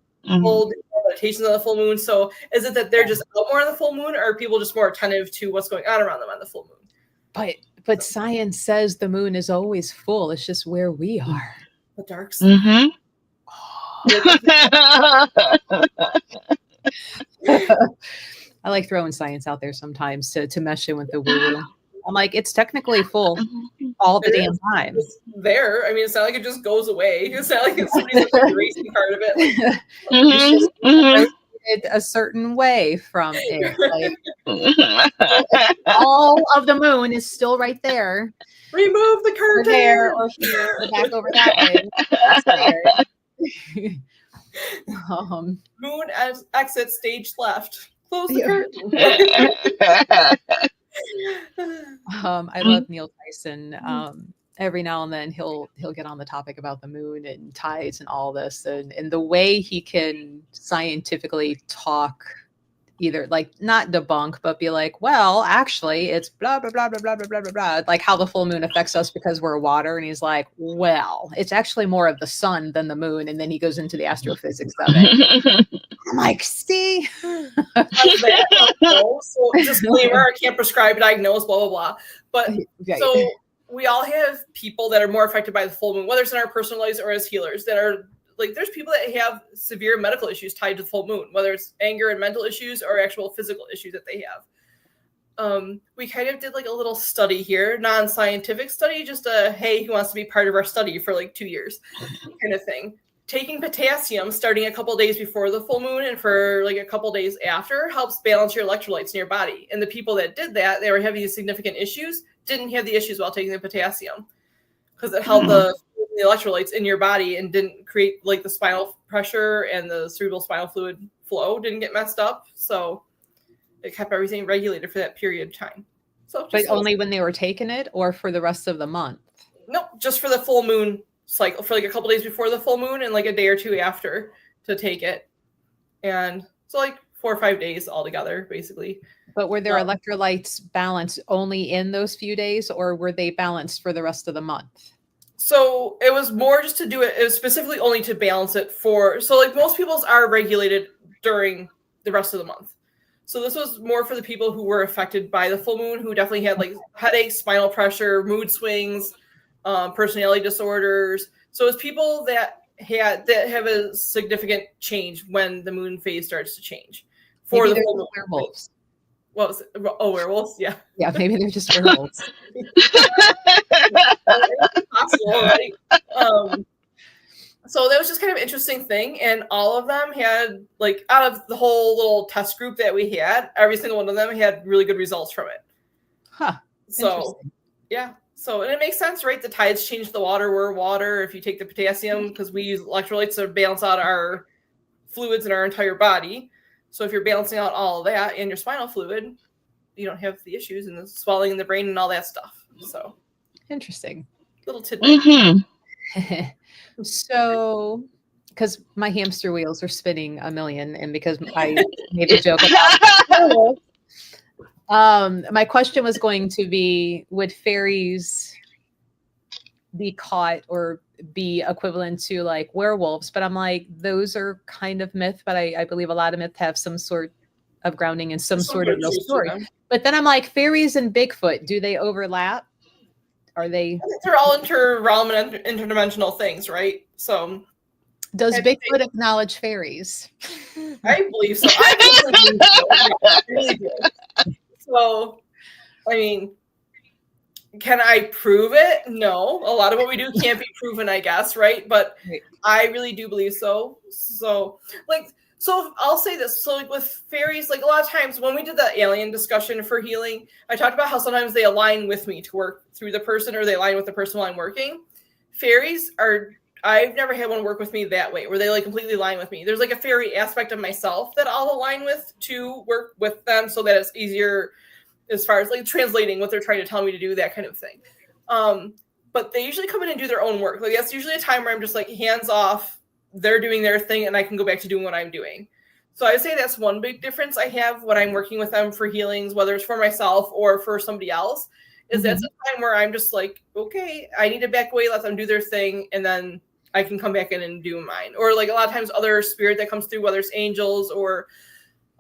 Full meditations on the full moon. So is it that they're just out more on the full moon, or are people just more attentive to what's going on around them on the full moon? But science says the moon is always full. It's just where we are. The dark side. I like throwing science out there sometimes to mesh in with the woo-woo. I'm like, it's technically full all the damn time. It's there. I mean, it's not like it just goes away. It's not like it's somebody's like erasing part of it. Like, it a certain way from it. Like all of the moon is still right there. Remove the Or there, curtain. or here, or back over that way. It's there. Moon exit stage left. Close the Yeah. curtain. I love Neil Tyson. Every now and then he'll get on the topic about the moon and tides and all this, and the way he can scientifically talk, either like not debunk, but be like, well, actually, it's blah blah blah blah blah blah blah blah blah, like how the full moon affects us because we're water, and he's like, well, it's actually more of the sun than the moon, and then he goes into the astrophysics of it. I'm like, see. So disclaimer, I can't prescribe, diagnose, blah, blah, blah. But Right. so we all have people that are more affected by the full moon, whether it's in our personal lives or as healers, that are like, there's people that have severe medical issues tied to the full moon, whether it's anger and mental issues or actual physical issues that they have. We kind of did like a little study here, non-scientific study, just a, hey, who wants to be part of our study for like 2 years kind of thing. Taking potassium starting a couple days before the full moon and for like a couple days after helps balance your electrolytes in your body. And the people that did that, they were having significant issues, didn't have the issues while taking the potassium because it held the electrolytes in your body and didn't create like the spinal pressure and the cerebral spinal fluid flow didn't get messed up. So it kept everything regulated for that period of time. So, but only when they were taking it, or for the rest of the month? Nope, just for the full moon cycle, for like a couple days before the full moon and like a day or two after to take it. And so like 4 or 5 days altogether, basically. But were their electrolytes balanced only in those few days, or were they balanced for the rest of the month? So it was more just to do it. It was specifically only to balance it for, so like most people's are regulated during the rest of the month. So this was more for the people who were affected by the full moon, who definitely had like headaches, spinal pressure, mood swings, personality disorders. So it's people that have a significant change when the moon phase starts to change. For Maybe the full moon werewolves. What was it? Oh, werewolves? Yeah. Yeah, maybe they're just werewolves. Possible, right? So that was just kind of an interesting thing. And all of them had, like, out of the whole little test group that we had, every single one of them had really good results from it. Huh. So, yeah. So, and it makes sense, right? The tides change the water. We're water. If you take the potassium, because we use electrolytes to balance out our fluids in our entire body. So if you're balancing out all of that in your spinal fluid, you don't have the issues and the swelling in the brain and all that stuff. So interesting. Little tidbit. So, because my hamster wheels are spinning a million, and because I made a joke about my question was going to be, would fairies be caught or be equivalent to like werewolves? But I'm like, those are kind of myth, but I believe a lot of myth have some sort of grounding in some sort of real story. But then I'm like, fairies and Bigfoot, do they overlap? Are they? They're all inter-realm and interdimensional things, right? So, does Bigfoot acknowledge fairies? I believe so. I really do. So, I mean, can I prove it? No. A lot of what we do can't be proven, I guess, right? But I really do believe so. So, I'll say this. So, like with fairies, like a lot of times when we did the alien discussion for healing, I talked about how sometimes they align with me to work through the person, or they align with the person while I'm working. Fairies I've never had one work with me that way, where they like completely align with me. There's like a fairy aspect of myself that I'll align with to work with them so that it's easier as far as like translating what they're trying to tell me to do, that kind of thing. But they usually come in and do their own work. Like that's usually a time where I'm just like hands off, they're doing their thing and I can go back to doing what I'm doing. So I would say that's one big difference I have when I'm working with them for healings, whether it's for myself or for somebody else, is that's a time where I'm just like, okay, I need to back away, let them do their thing, and then I can come back in and do mine. Or like a lot of times other spirit that comes through, whether it's angels or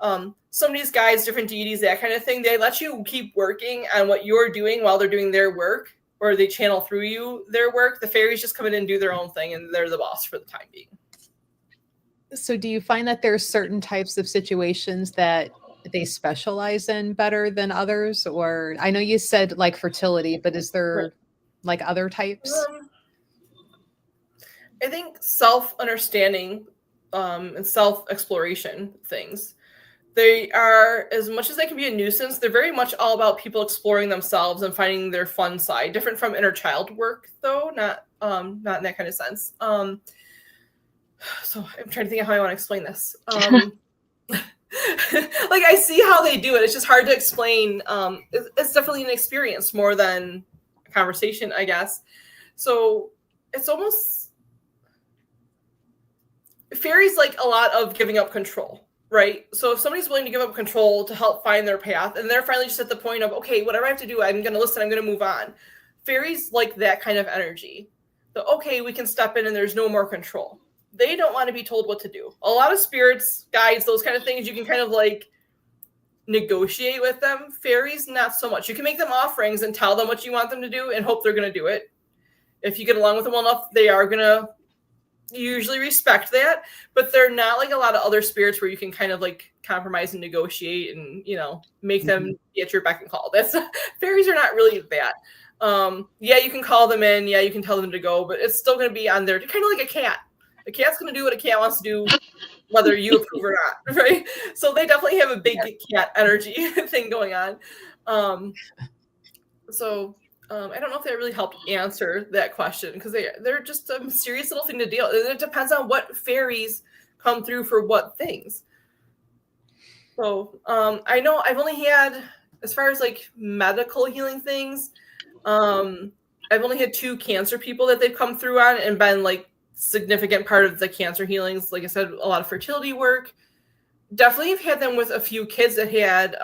some of these guys, different deities, that kind of thing, they let you keep working on what you're doing while they're doing their work, or they channel through you their work. The fairies just come in and do their own thing, and they're the boss for the time being. So do you find that there's certain types of situations that they specialize in better than others? Or I know you said like fertility, but is there like other types? I think self-understanding and self-exploration things. They are, as much as they can be a nuisance, they're very much all about people exploring themselves and finding their fun side. Different from inner child work, though, not in that kind of sense. So I'm trying to think of how I want to explain this. Like, I see how they do it. It's just hard to explain. It's definitely an experience more than a conversation, I guess. So it's almost, fairies like a lot of giving up control. Right. So if somebody's willing to give up control to help find their path, and they're finally just at the point of, okay, whatever I have to do, I'm going to listen, I'm going to move on. Fairies like that kind of energy. So, okay, we can step in and there's no more control. They don't want to be told what to do. A lot of spirits, guides, those kind of things, you can kind of like negotiate with them. Fairies, not so much. You can make them offerings and tell them what you want them to do and hope they're going to do it. If you get along with them well enough, they are going to usually respect that, but they're not like a lot of other spirits where you can kind of like compromise and negotiate and, you know, make them be at your beck and call. That's fairies are not really that. Yeah, you can call them in. Yeah, you can tell them to go, but it's still going to be on their, kind of like a cat. A cat's going to do what a cat wants to do, whether you approve or not, right? So they definitely have a big cat energy thing going on. I don't know if that really helped answer that question, because they're just a mysterious little thing to deal. It depends on what fairies come through for what things. So I know I've only had, as far as like medical healing things, I've only had 2 cancer people that they've come through on and been like significant part of the cancer healings. Like I said, a lot of fertility work. Definitely have had them with a few kids that had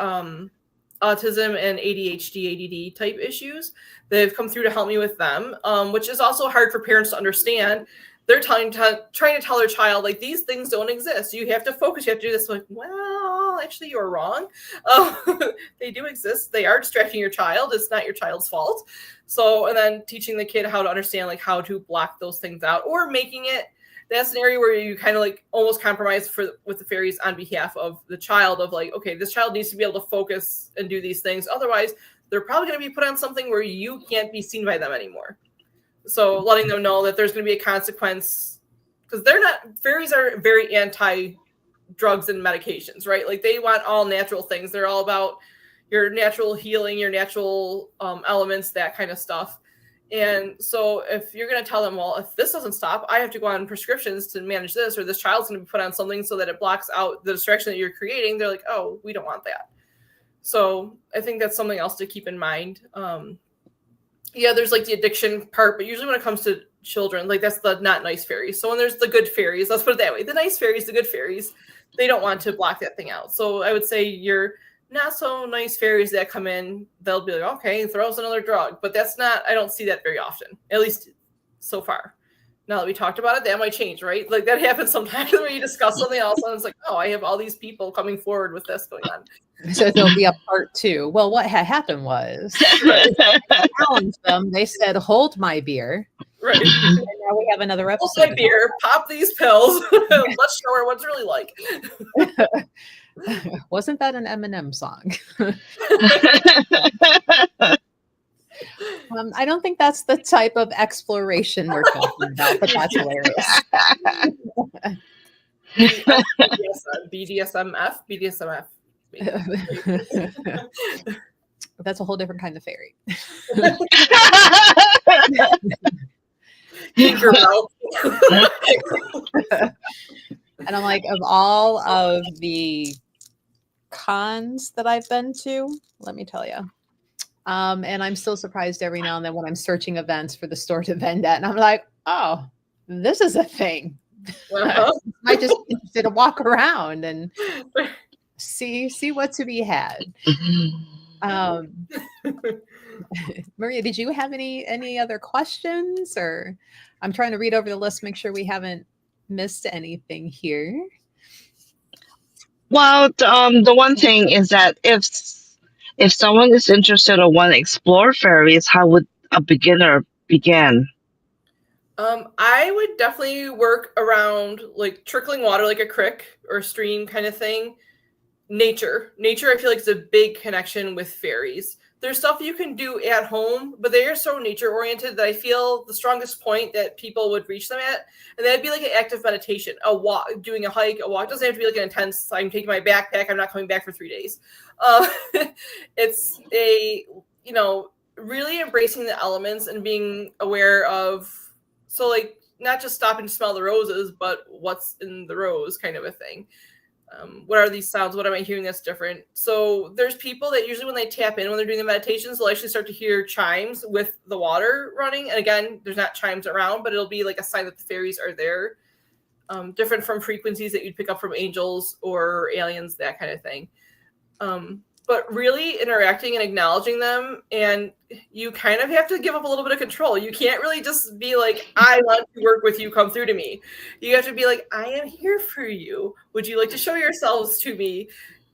autism and ADHD, ADD type issues. They've come through to help me with them, which is also hard for parents to understand. They're trying to tell their child, like, these things don't exist. You have to focus. You have to do this. Like, well, actually, you're wrong. They do exist. They are distracting your child. It's not your child's fault. So, and then teaching the kid how to understand, like, how to block those things out, or making it, that's an area where you kind of like almost compromise with the fairies on behalf of the child, of like, okay, this child needs to be able to focus and do these things. Otherwise, they're probably going to be put on something where you can't be seen by them anymore. So letting them know that there's going to be a consequence, because fairies are very anti drugs and medications, right? Like, they want all natural things. They're all about your natural healing, your natural elements, that kind of stuff. And so if you're going to tell them, well, if this doesn't stop, I have to go on prescriptions to manage this, or this child's going to be put on something so that it blocks out the distraction that you're creating, they're like, oh, we don't want that. So I think that's something else to keep in mind. Yeah, there's like the addiction part, but usually when it comes to children, like, that's the not nice fairies. So when there's the good fairies, let's put it that way, the nice fairies, the good fairies, they don't want to block that thing out. So I would say you're not so nice fairies that come in, they'll be like, okay, throw us another drug. But that's not, I don't see that very often, at least so far. Now that we talked about it, that might change, right? Like, that happens sometimes where you discuss something else and it's like, oh, I have all these people coming forward with this going on. So there'll be a part 2. Well, what had happened was, I challenged them. They said, hold my beer. Right. And now we have another episode. Hold my beer, pop these pills. Let's show her what it's really like. Wasn't that an Eminem song? I don't think that's the type of exploration we're talking about, but that's hilarious. BDSMF. That's a whole different kind of fairy. And I'm like, of all of the cons that I've been to, let me tell you. And I'm still surprised every now and then when I'm searching events for the store to vend at, and I'm like, oh, this is a thing. I just be interested to walk around and see what's to be had. Maria, did you have any other questions? Or I'm trying to read over the list, make sure we haven't missed anything here. Well, the one thing is that if someone is interested or want to explore fairies, how would a beginner begin? I would definitely work around like trickling water, like a creek or stream kind of thing. Nature, I feel like, is a big connection with fairies. there's stuff you can do at home, but they are so nature oriented that I feel the strongest point that people would reach them at, and that'd be like an active meditation, a walk, doing a hike, a walk. It doesn't have to be like an intense, I'm taking my backpack, I'm not coming back for 3 days. It's a, really embracing the elements and being aware of, so like not just stopping to smell the roses, but what's in the rose kind of a thing. What are these sounds? What am I hearing that's different? So there's people that usually when they tap in, when they're doing the meditations, they'll actually start to hear chimes with the water running. And again, there's not chimes around, but it'll be like a sign that the fairies are there. Different from frequencies that you'd pick up from angels or aliens, that kind of thing. But really interacting and acknowledging them, and you kind of have to give up a little bit of control. You can't really just be like, I want to work with you, come through to me. You have to be like, I am here for you. Would you like to show yourselves to me?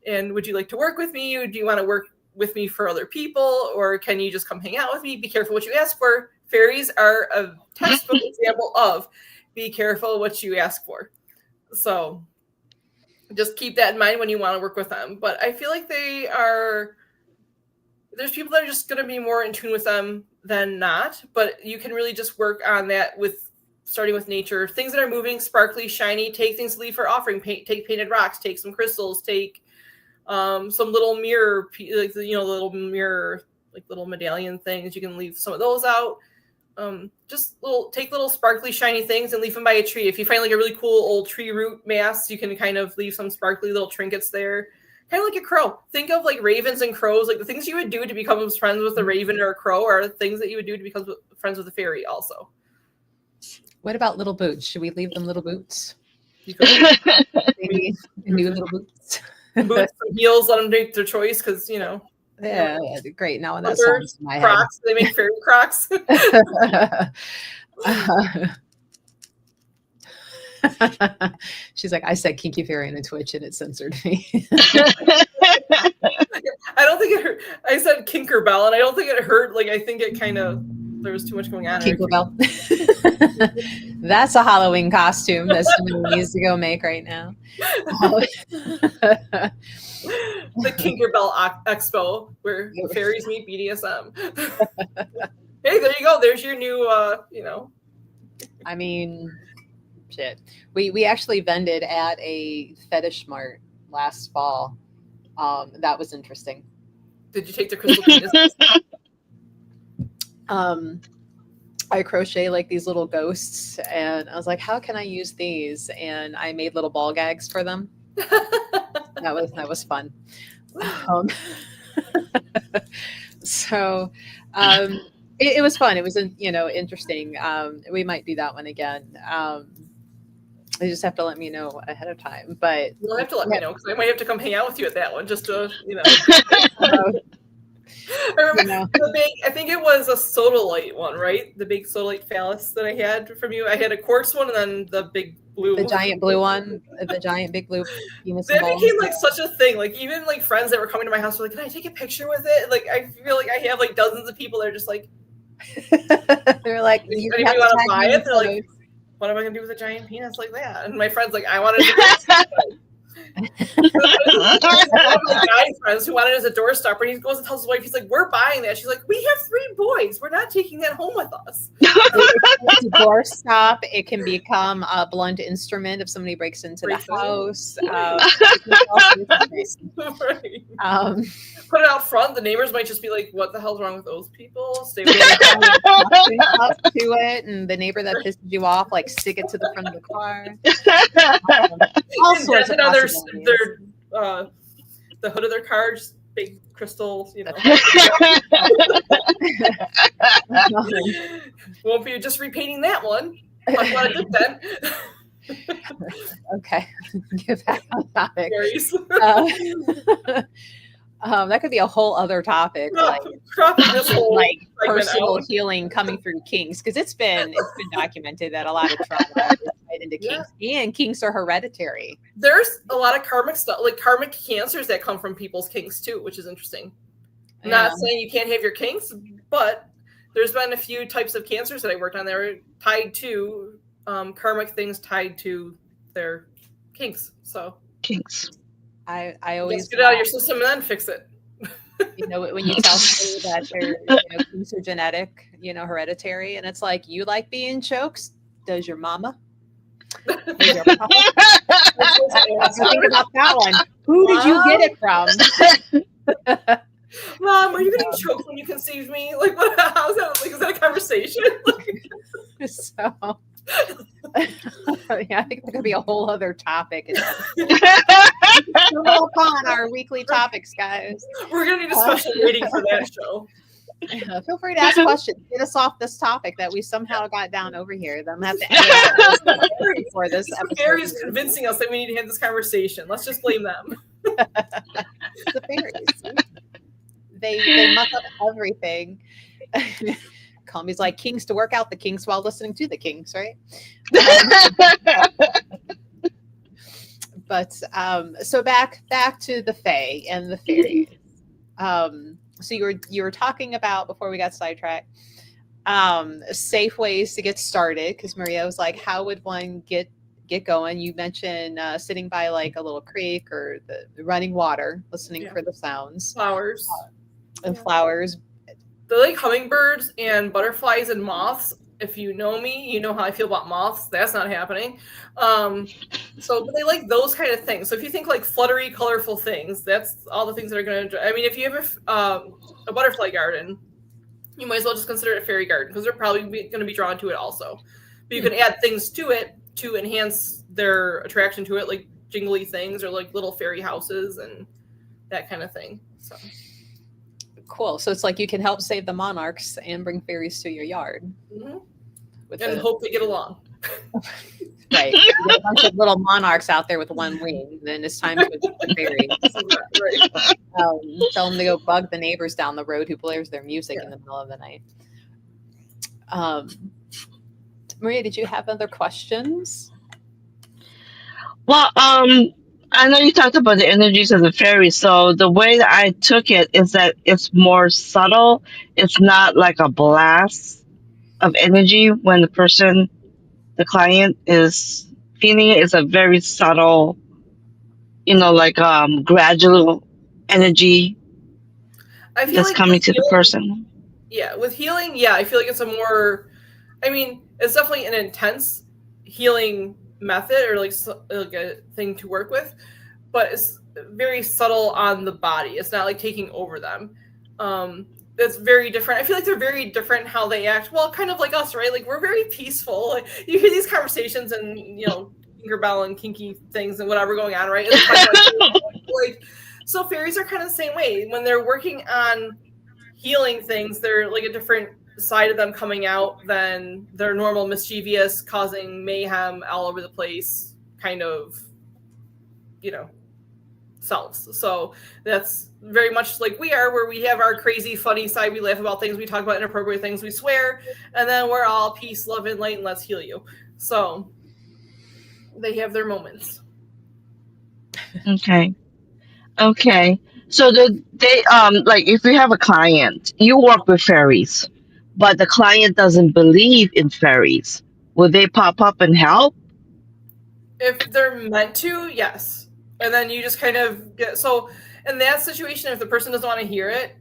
And would you like to work with me? Or do you want to work with me for other people? Or can you just come hang out with me? Be careful what you ask for. Fairies are a textbook example of be careful what you ask for. So just keep that in mind when you want to work with them. But I feel like there's people that are just going to be more in tune with them than not. But you can really just work on that with starting with nature. Things that are moving, sparkly, shiny, take things to leave for offering. Take painted rocks, take some crystals, take some little mirror, like the little mirror, like little medallion things. You can leave some of those out. Just take little sparkly shiny things and leave them by a tree. If you find like a really cool old tree root mass, you can kind of leave some sparkly little trinkets there. Kind of like a crow. Think of like ravens and crows, like the things you would do to become friends with a raven or a crow are things that you would do to become friends with a fairy also. What about little boots? Should we leave them little boots? You could Maybe new little boots. boots and heels, let them make their choice because Yeah, great. Now when that sounds in my Crocs, they make fairy Crocs. She's like, I said kinky fairy in a Twitch and it censored me. I don't think it hurt. I said Kinkerbell, and I don't think it hurt. Like, I think it kind of, there was too much going on. Kinkerbell. That's a Halloween costume that somebody needs to go make right now. The Kinkerbell Expo, where fairies meet BDSM. Hey, there you go. There's your new, I mean, shit. We actually vended at a fetish mart last fall. That was interesting. Did you take the crystal penis? I crochet like these little ghosts, and I was like, how can I use these? And I made little ball gags for them. That was fun. So it was fun. It was interesting. We might do that one again. You just have to let me know ahead of time. But you'll have to let me know because I might have to come hang out with you at that one just to I remember the big, I think it was a sodalite one, right? The big sodalite phallus that I had from you. I had a quartz one and then the big blue. The giant blue one, the giant big blue penis. That became like such a thing. Like even like friends that were coming to my house were like, can I take a picture with it? Like I feel like I have like dozens of people that are just like they're like, anybody want to buy it? They're like, what am I gonna do with a giant penis like that? And my friend's like, I wanted to one of my guy friends who wanted it as a doorstopper, and he goes and tells his wife, he's like, we're buying that. She's like, we have 3 boys. We're not taking that home with us. It's a doorstop. It can become a blunt instrument if somebody breaks into the house. Right. Put it out front. The neighbors might just be like, what the hell's wrong with those people? Stay with up to it, and the neighbor that pisses you off, like stick it to the front of the car. All sorts of their the hood of their car, just big crystals, Won't be just repainting that one. Talk about it then. Okay, get back on topic. That could be a whole other topic, like personal healing coming through kinks, because it's been documented that a lot of trauma is tied into kinks, and kinks are hereditary. There's a lot of karmic stuff, like karmic cancers that come from people's kinks too, which is interesting. I'm not saying you can't have your kinks, but there's been a few types of cancers that I worked on that were tied to karmic things tied to their kinks. So kinks. I always just get it out of your system and then fix it. When you tell somebody that their kinks are genetic, hereditary, and it's like, you like being chokes? Does your mama? Does your papa? So think about that one. Who did you get it from? Mom, are you getting choked when you conceived me? Like, what? How's that? Like, is that a conversation? So, yeah, I think that could be a whole other topic. Stumble upon our weekly topics, guys. We're gonna need a special rating for that show. Feel free to ask questions. Get us off this topic that we somehow got down over here. Then have to edit for this episode. Fairies convincing us that we need to have this conversation. Let's just blame them. The fairies. They muck up everything. Comey's like kings to work out the kinks while listening to the kinks, right? But so back to the Fae and the fairies. So you were talking about, before we got sidetracked, safe ways to get started, because Maria was like, how would one get going? You mentioned sitting by like a little creek or the running water, listening for the sounds, flowers and flowers. They're like hummingbirds and butterflies and moths. If you know me, you know how I feel about moths. That's not happening. But they like those kind of things. So if you think like fluttery, colorful things, that's all the things that are going to. I mean, if you have a butterfly garden, you might as well just consider it a fairy garden, because they're probably going to be drawn to it also. But you can add things to it to enhance their attraction to it, like jingly things or like little fairy houses and that kind of thing. So. Cool. So it's like you can help save the monarchs and bring fairies to your yard. Mm-hmm. And hope they get along. Right. You get a bunch of little monarchs out there with one wing. Then it's time to the fairies. Right. Tell them to go bug the neighbors down the road who blares their music in the middle of the night. Maria, did you have other questions? Well, I know you talked about the energies of the fairies. So the way that I took it is that it's more subtle. It's not like a blast of energy when the client is feeling it. It's a very subtle, like gradual energy I feel that's like coming to the person. Yeah, with healing, I feel like it's a more, it's definitely an intense healing method, or like a thing to work with, but it's very subtle on the body. It's not like taking over them. It's very different. I feel like they're very different how they act. Well, kind of like us, right? Like, we're very peaceful. Like, you hear these conversations and Tinkerbell and kinky things and whatever going on, right? It's kind of like so fairies are kind of the same way. When they're working on healing things, they're like a different side of them coming out than their normal mischievous, causing mayhem all over the place kind of selves. So that's very much like we are, where we have our crazy funny side. We laugh about things, we talk about inappropriate things, we swear, and then we're all peace, love, and light, and let's heal you. So they have their moments. Okay. So they like, if you have a client, you work with fairies, but the client doesn't believe in fairies, will they pop up and help? If they're meant to, yes. And then you just kind of get, so in that situation, if the person doesn't want to hear it,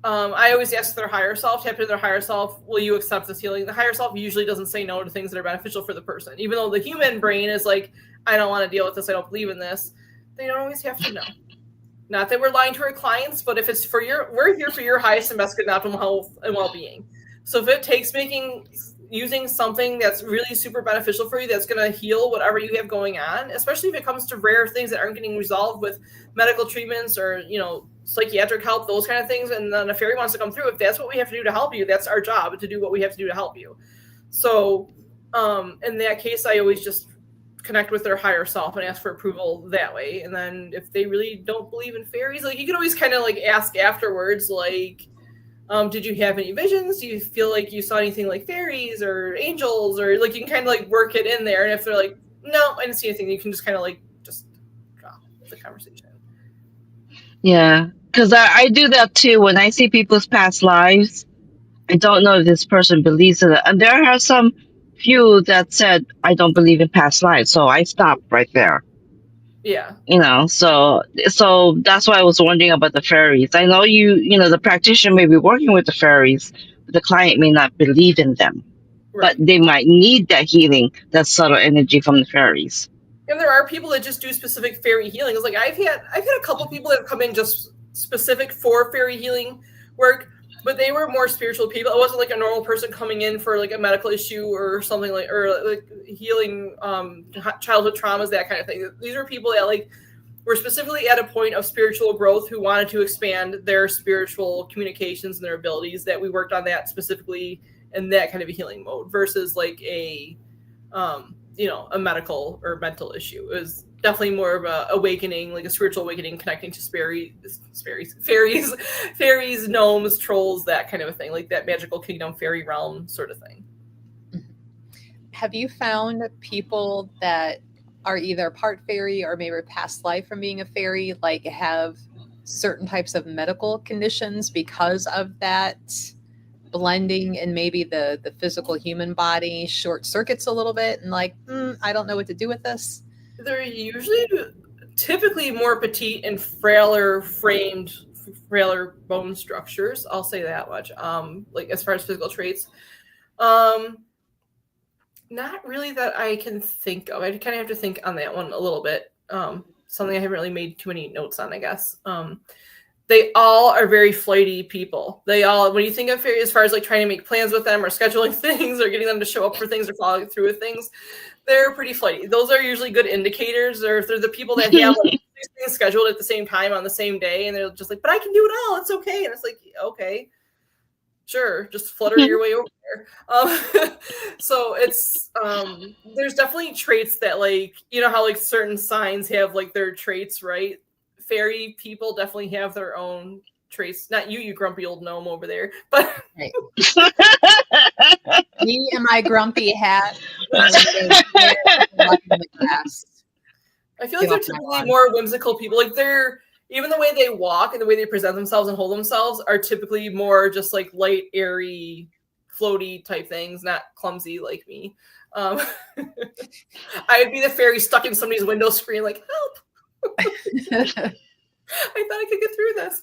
I always ask their higher self, tap into their higher self, will you accept this healing? The higher self usually doesn't say no to things that are beneficial for the person. Even though the human brain is like, I don't want to deal with this, I don't believe in this. They don't always have to know. Not that we're lying to our clients, but if it's we're here for your highest and best good and optimal health and well-being. So if it takes using something that's really super beneficial for you, that's going to heal whatever you have going on, especially if it comes to rare things that aren't getting resolved with medical treatments or, psychiatric help, those kind of things. And then a fairy wants to come through. If that's what we have to do to help you, that's our job, to do what we have to do to help you. So in that case, I always just connect with their higher self and ask for approval that way. And then if they really don't believe in fairies, like, you can always kind of like ask afterwards, like, did you have any visions? Do you feel like you saw anything like fairies or angels? Or like, you can kind of like work it in there. And if they're like, no, I didn't see anything, you can just kind of like just drop the conversation. Yeah, because I do that too. When I see people's past lives, I don't know if this person believes in it. And there are some few that said, I don't believe in past lives. So I stopped right there. Yeah. So that's why I was wondering about the fairies. I know the practitioner may be working with the fairies, but the client may not believe in them, but Right. they might need that healing, that subtle energy from the fairies. And there are people that just do specific fairy healing. It's like I've had a couple people that have come in just specific for fairy healing work, but they were more spiritual people. It wasn't like a normal person coming in for like a medical issue or something or like healing childhood traumas, that kind of thing. These are people that like were specifically at a point of spiritual growth who wanted to expand their spiritual communications and their abilities, that we worked on that specifically in that kind of a healing mode versus like a a medical or mental issue. It was definitely more of a awakening, like a spiritual awakening, connecting to fairies, gnomes, trolls, that kind of a thing, like that magical kingdom, fairy realm sort of thing. Have you found people that are either part fairy or maybe past life from being a fairy, like have certain types of medical conditions because of that blending, and maybe the physical human body short circuits a little bit and like, I don't know what to do with this? They're usually typically more petite and frailer framed, frailer bone structures. I'll say that much. Like as far as physical traits, not really that I can think of. I kind of have to think on that one a little bit. Something I haven't really made too many notes on, I guess. They all are very flighty people. They all, when you think of fairies, as far as like trying to make plans with them or scheduling things or getting them to show up for things or following through with things, they're pretty flighty. Those are usually good indicators. Or if they're the people that have like things scheduled at the same time on the same day, and they're just like, but I can do it all. It's okay. And it's like, okay, sure, just flutter your way over there. So it's there's definitely traits that, like, how like certain signs have like their traits, right? Fairy people definitely have their own traits. Not you grumpy old gnome over there, but right. Me and my grumpy hat. I feel like they're typically more whimsical people. Like they're, even the way they walk and the way they present themselves and hold themselves are typically more just like light, airy, floaty type things, not clumsy like me. I'd be the fairy stuck in somebody's window screen like, help. I thought I could get through this.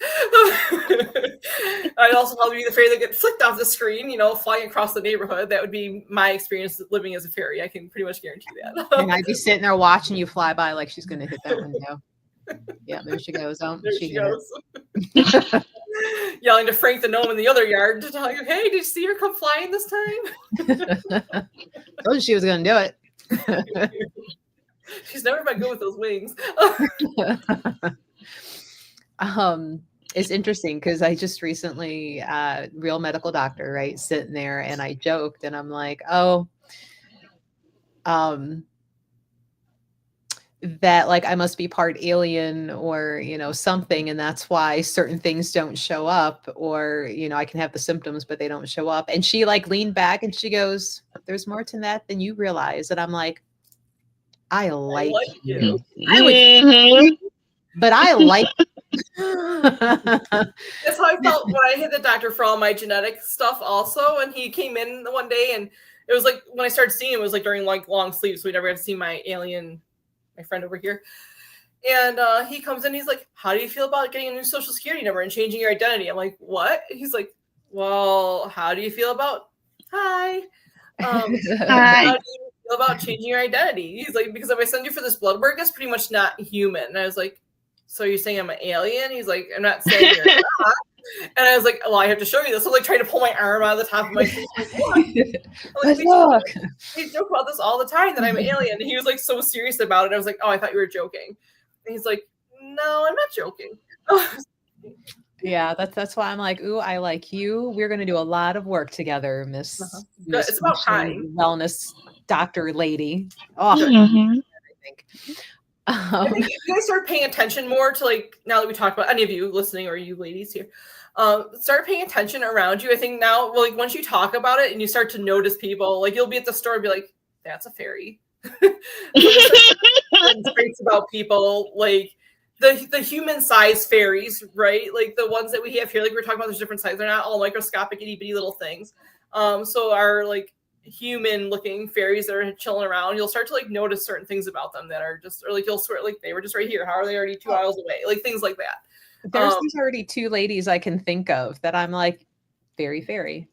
I'd also probably be the fairy that get flicked off the screen, flying across the neighborhood. That would be my experience living as a fairy. I can pretty much guarantee that. And I'd be sitting there watching you fly by like she's going to hit that window. Yeah, there she goes. Oh, there she goes. Yelling to Frank the gnome in the other yard to tell you, hey, did you see her come flying this time? Told you she was going to do it. She's never been good with those wings. It's interesting because I just recently, real medical doctor, right, sitting there, and I joked and I'm like, that like I must be part alien or, something. And that's why certain things don't show up, or, I can have the symptoms, but they don't show up. And she like leaned back and she goes, there's more to that than you realize. And I'm like, I like you. But I like That's how I felt when I hit the doctor for all my genetic stuff also. And he came in one day, and it was like when I started seeing him, it was like during like long sleep, so we never got to see my alien, my friend over here. And he comes in, he's like, how do you feel about getting a new social security number and changing your identity? I'm like, what? He's like, well, how do you feel about hi? How do you feel about changing your identity? He's like, because if I send you for this blood work, it's pretty much not human. And I was like, so you're saying I'm an alien? He's like, I'm not saying you're not. And I was like, well, I have to show you this. I'm like trying to pull my arm out of the top of my face. Like, look. We joke about this all the time that I'm an alien. And he was like so serious about it. I was like, oh, I thought you were joking. And he's like, no, I'm not joking. Yeah, that's why I'm like, ooh, I like you. We're going to do a lot of work together, Miss. It's about time. Wellness doctor lady. Oh, I think if you guys start paying attention more to, like, now that we talk about any of you listening or you ladies here, start paying attention around you. I think now, like, once you talk about it and you start to notice people, like, you'll be at the store and be like, that's a fairy. Traits about people, like the human size fairies, right? Like the ones that we have here, like we're talking about, there's different sizes. They're not all microscopic itty bitty little things. So our like human looking fairies that are chilling around, you'll start to like notice certain things about them that are just, or like you'll swear like they were just right here. How are they already 2 aisles away? Like things like that. There's already 2 ladies I can think of that I'm like, very fairy.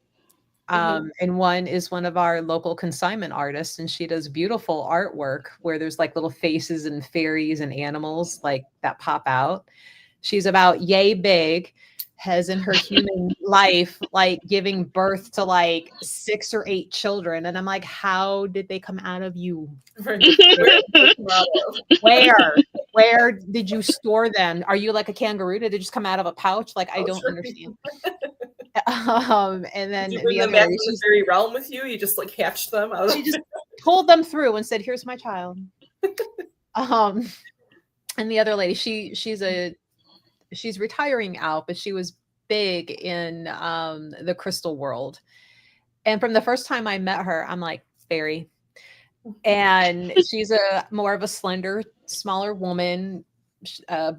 And one is one of our local consignment artists, and she does beautiful artwork where there's like little faces and fairies and animals like that pop out. She's about yay big, has in her human life like giving birth to like 6 or 8 children, and I'm like, how did they come out of you? Where did you store them? Are you like a kangaroo? Did it just come out of a pouch? Like, I don't understand. And then did you bring the them other back lady, to the fairy realm with you? You just like hatched them out of she just pulled them through and said, "Here's my child." And the other lady, she's retiring out, but she was big in the crystal world. And from the first time I met her, I'm like, fairy. And she's a more of a slender, smaller woman,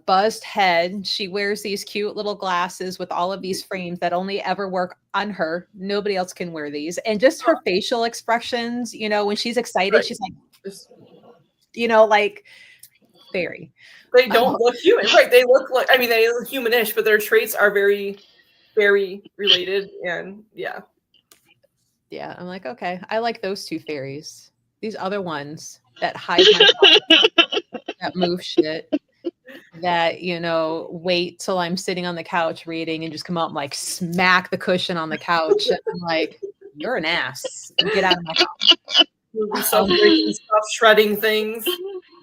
buzzed head. She wears these cute little glasses with all of these frames that only ever work on her. Nobody else can wear these. And just her facial expressions, you know, when she's excited, she's like, you know, like fairy. They don't look human, right? They look like, I mean, they look humanish, but their traits are very, very related. And yeah. Yeah, I'm like, okay, I like those 2 fairies. These other ones that hide my that move shit, that, you know, wait till I'm sitting on the couch reading and just come out and like smack the cushion on the couch. And I'm like, you're an ass. Get out of my house. You'll be celebrating stuff, shredding things.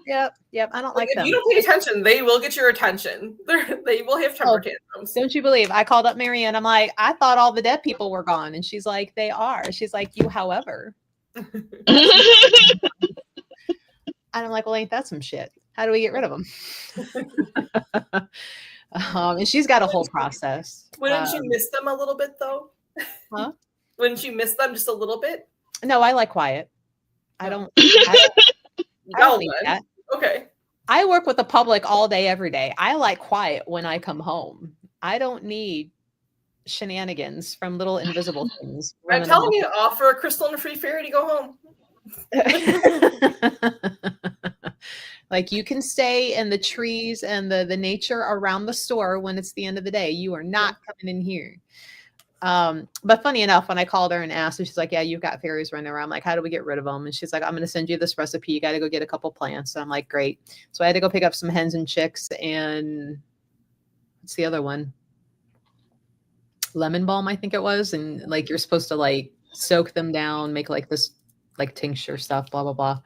Yep. I don't like if them. you don't pay attention, they will get your attention. They will have temper tantrums. Don't you believe? I called up Marianne. I'm like, I thought all the dead people were gone. And she's like, they are. She's like, you, however. And I'm like, well, ain't that some shit? How do we get rid of them? And she's got a whole process. Wouldn't you miss them a little bit, though? Huh? Wouldn't you miss them just a little bit? No, I like quiet. I don't need that. Okay. I work with the public all day, every day. I like quiet when I come home. I don't need shenanigans from little invisible things. I'm telling you, offer a crystal and a free fairy to go home. Like, you can stay in the trees and the nature around the store when it's the end of the day. You are not coming in here. But funny enough, when I called her and asked her, she's like, yeah, you've got fairies running around. I'm like, how do we get rid of them? And she's like, I'm going to send you this recipe. You got to go get a couple plants. So I'm like, great. So I had to go pick up some hens and chicks, and what's the other one? Lemon balm, I think it was. And like, you're supposed to like soak them down, make like this like tincture stuff, blah, blah, blah.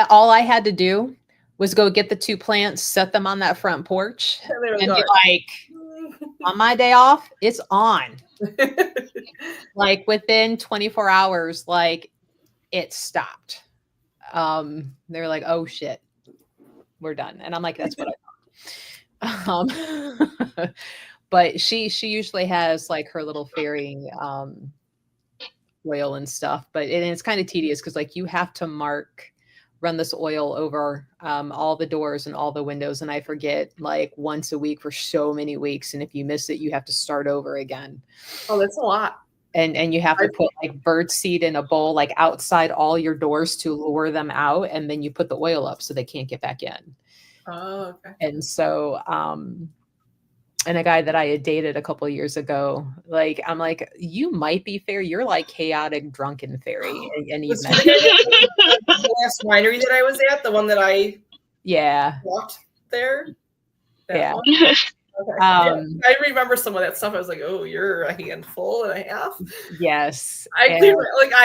All I had to do was go get the 2 plants, set them on that front porch, and be like, on my day off, it's on. Like within 24 hours, like it stopped. They're like, oh shit, we're done. And I'm like, that's what I thought. But she usually has like her little fairy oil and stuff, but it's kind of tedious because like you have to run this oil over all the doors and all the windows. And I forget like once a week for so many weeks. And if you miss it, you have to start over again. Oh, that's a lot. And you have to put like bird seed in a bowl, like outside all your doors to lure them out. And then you put the oil up so they can't get back in. Oh, okay. And so, and a guy that I had dated a couple of years ago, like, I'm like, you might be fairy. You're like chaotic, drunken fairy. And he's the last winery that I was at, the one that I walked there. Okay. I remember some of that stuff. I was like, oh, you're a handful and a half. Yes. I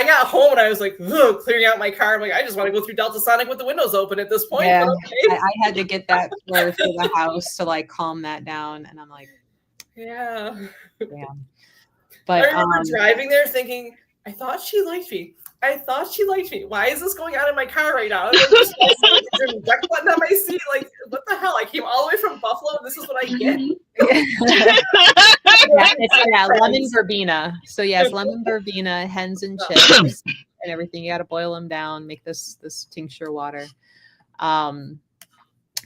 got home and I was like, clearing out my car. I'm like, I just want to go through Delta Sonic with the windows open at this point. Yeah. Okay. I had to get that for the house to like calm that down. And I'm like, yeah. But I remember driving there thinking, I thought she liked me. Why is this going on in my car right now? There's a deck button on my seat. Like, what the hell? I came all the way from Buffalo. And this is what I get. It's lemon verbena. So yes, lemon verbena, hens and chicks, and everything. You got to boil them down, make this tincture water. But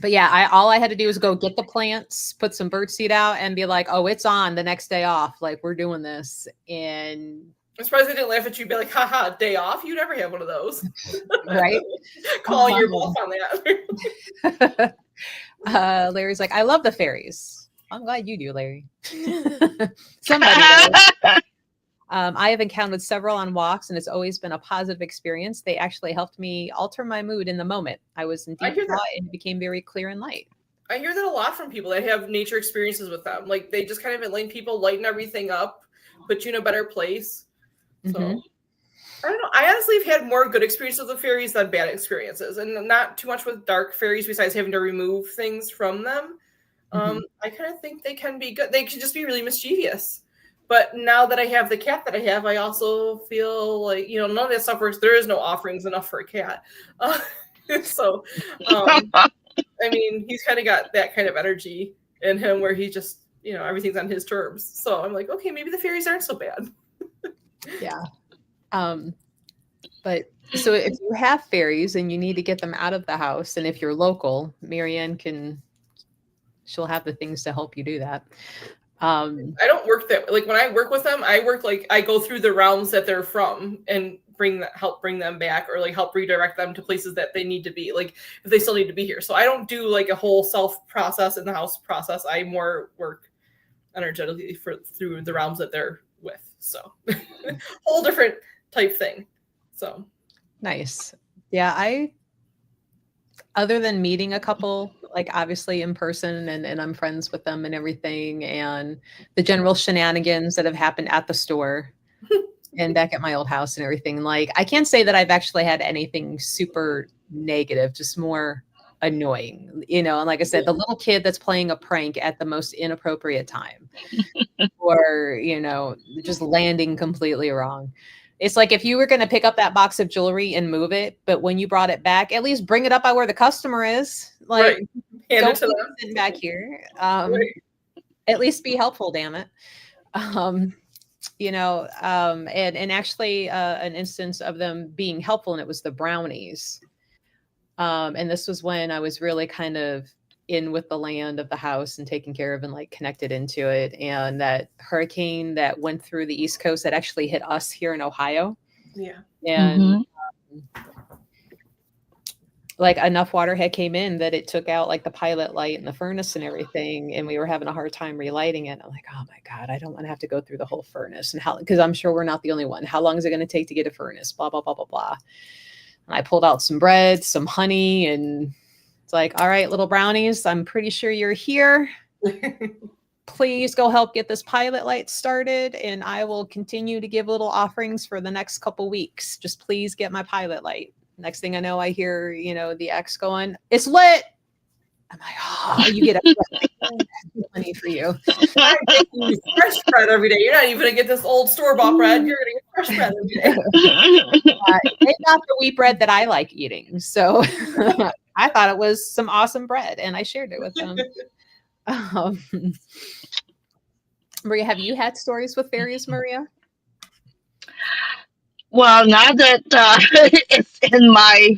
yeah, all I had to do was go get the plants, put some bird seed out, and be like, oh, it's on the next day off. Like, we're doing this. And I'm surprised they didn't laugh at you and be like, haha, day off? You never have one of those. Right? Call your boss on that. Larry's like, I love the fairies. I'm glad you do, Larry. Somebody does. I have encountered several on walks, and it's always been a positive experience. They actually helped me alter my mood in the moment. I was in deep thought, and it became very clear and light. I hear that a lot from people that have nature experiences with them. Like, they just kind of enlighten people, lighten everything up, put you in a better place. So, I don't know. I honestly have had more good experiences with fairies than bad experiences, and not too much with dark fairies besides having to remove things from them. I kind of think they can be good. They can just be really mischievous. But now that I have the cat that I have, I also feel like, none of that stuff works. There is no offerings enough for a cat. So, I mean, he's kind of got that kind of energy in him where he just, everything's on his terms. So I'm like, okay, maybe the fairies aren't so bad. Yeah. But so if you have fairies and you need to get them out of the house, and if you're local, Marianne she'll have the things to help you do that. I don't work that, like, when I work with them, I work like I go through the realms that they're from and help bring them back, or like help redirect them to places that they need to be, like if they still need to be here. So I don't do like a whole self process in the house process. I more work energetically through the realms that they're with. So whole different type thing. So nice. Yeah, other than meeting a couple, like obviously in person, and I'm friends with them and everything, and the general shenanigans that have happened at the store and back at my old house and everything, like I can't say that I've actually had anything super negative, just more annoying, and like I said, the little kid that's playing a prank at the most inappropriate time, or just landing completely wrong. It's like if you were going to pick up that box of jewelry and move it, but when you brought it back, at least bring it up by where the customer is. Like, don't keep it sitting back here. At least be helpful, damn it. And actually an instance of them being helpful, and it was the brownies. And this was when I was really kind of in with the land of the house and taken care of and like connected into it. And that hurricane that went through the East Coast that actually hit us here in Ohio. Yeah. And like enough water had came in that it took out like the pilot light and the furnace and everything. And we were having a hard time relighting it. I'm like, oh my God, I don't want to have to go through the whole furnace. And because I'm sure we're not the only one. How long is it going to take to get a furnace? Blah, blah, blah, blah, blah. And I pulled out some bread, some honey, and it's like, all right, little brownies, I'm pretty sure you're here. Please go help get this pilot light started, and I will continue to give little offerings for the next couple weeks. Just please get my pilot light. Next thing I know, I hear, the ex going, it's lit. I'm like, oh, you get money for you. I'm making fresh bread every day. You're not even going to get this old store-bought bread. You're going to get fresh bread every day. It's not the wheat bread that I like eating. So I thought it was some awesome bread, and I shared it with them. Maria, have you had stories with fairies, Maria? Well, now that it's in my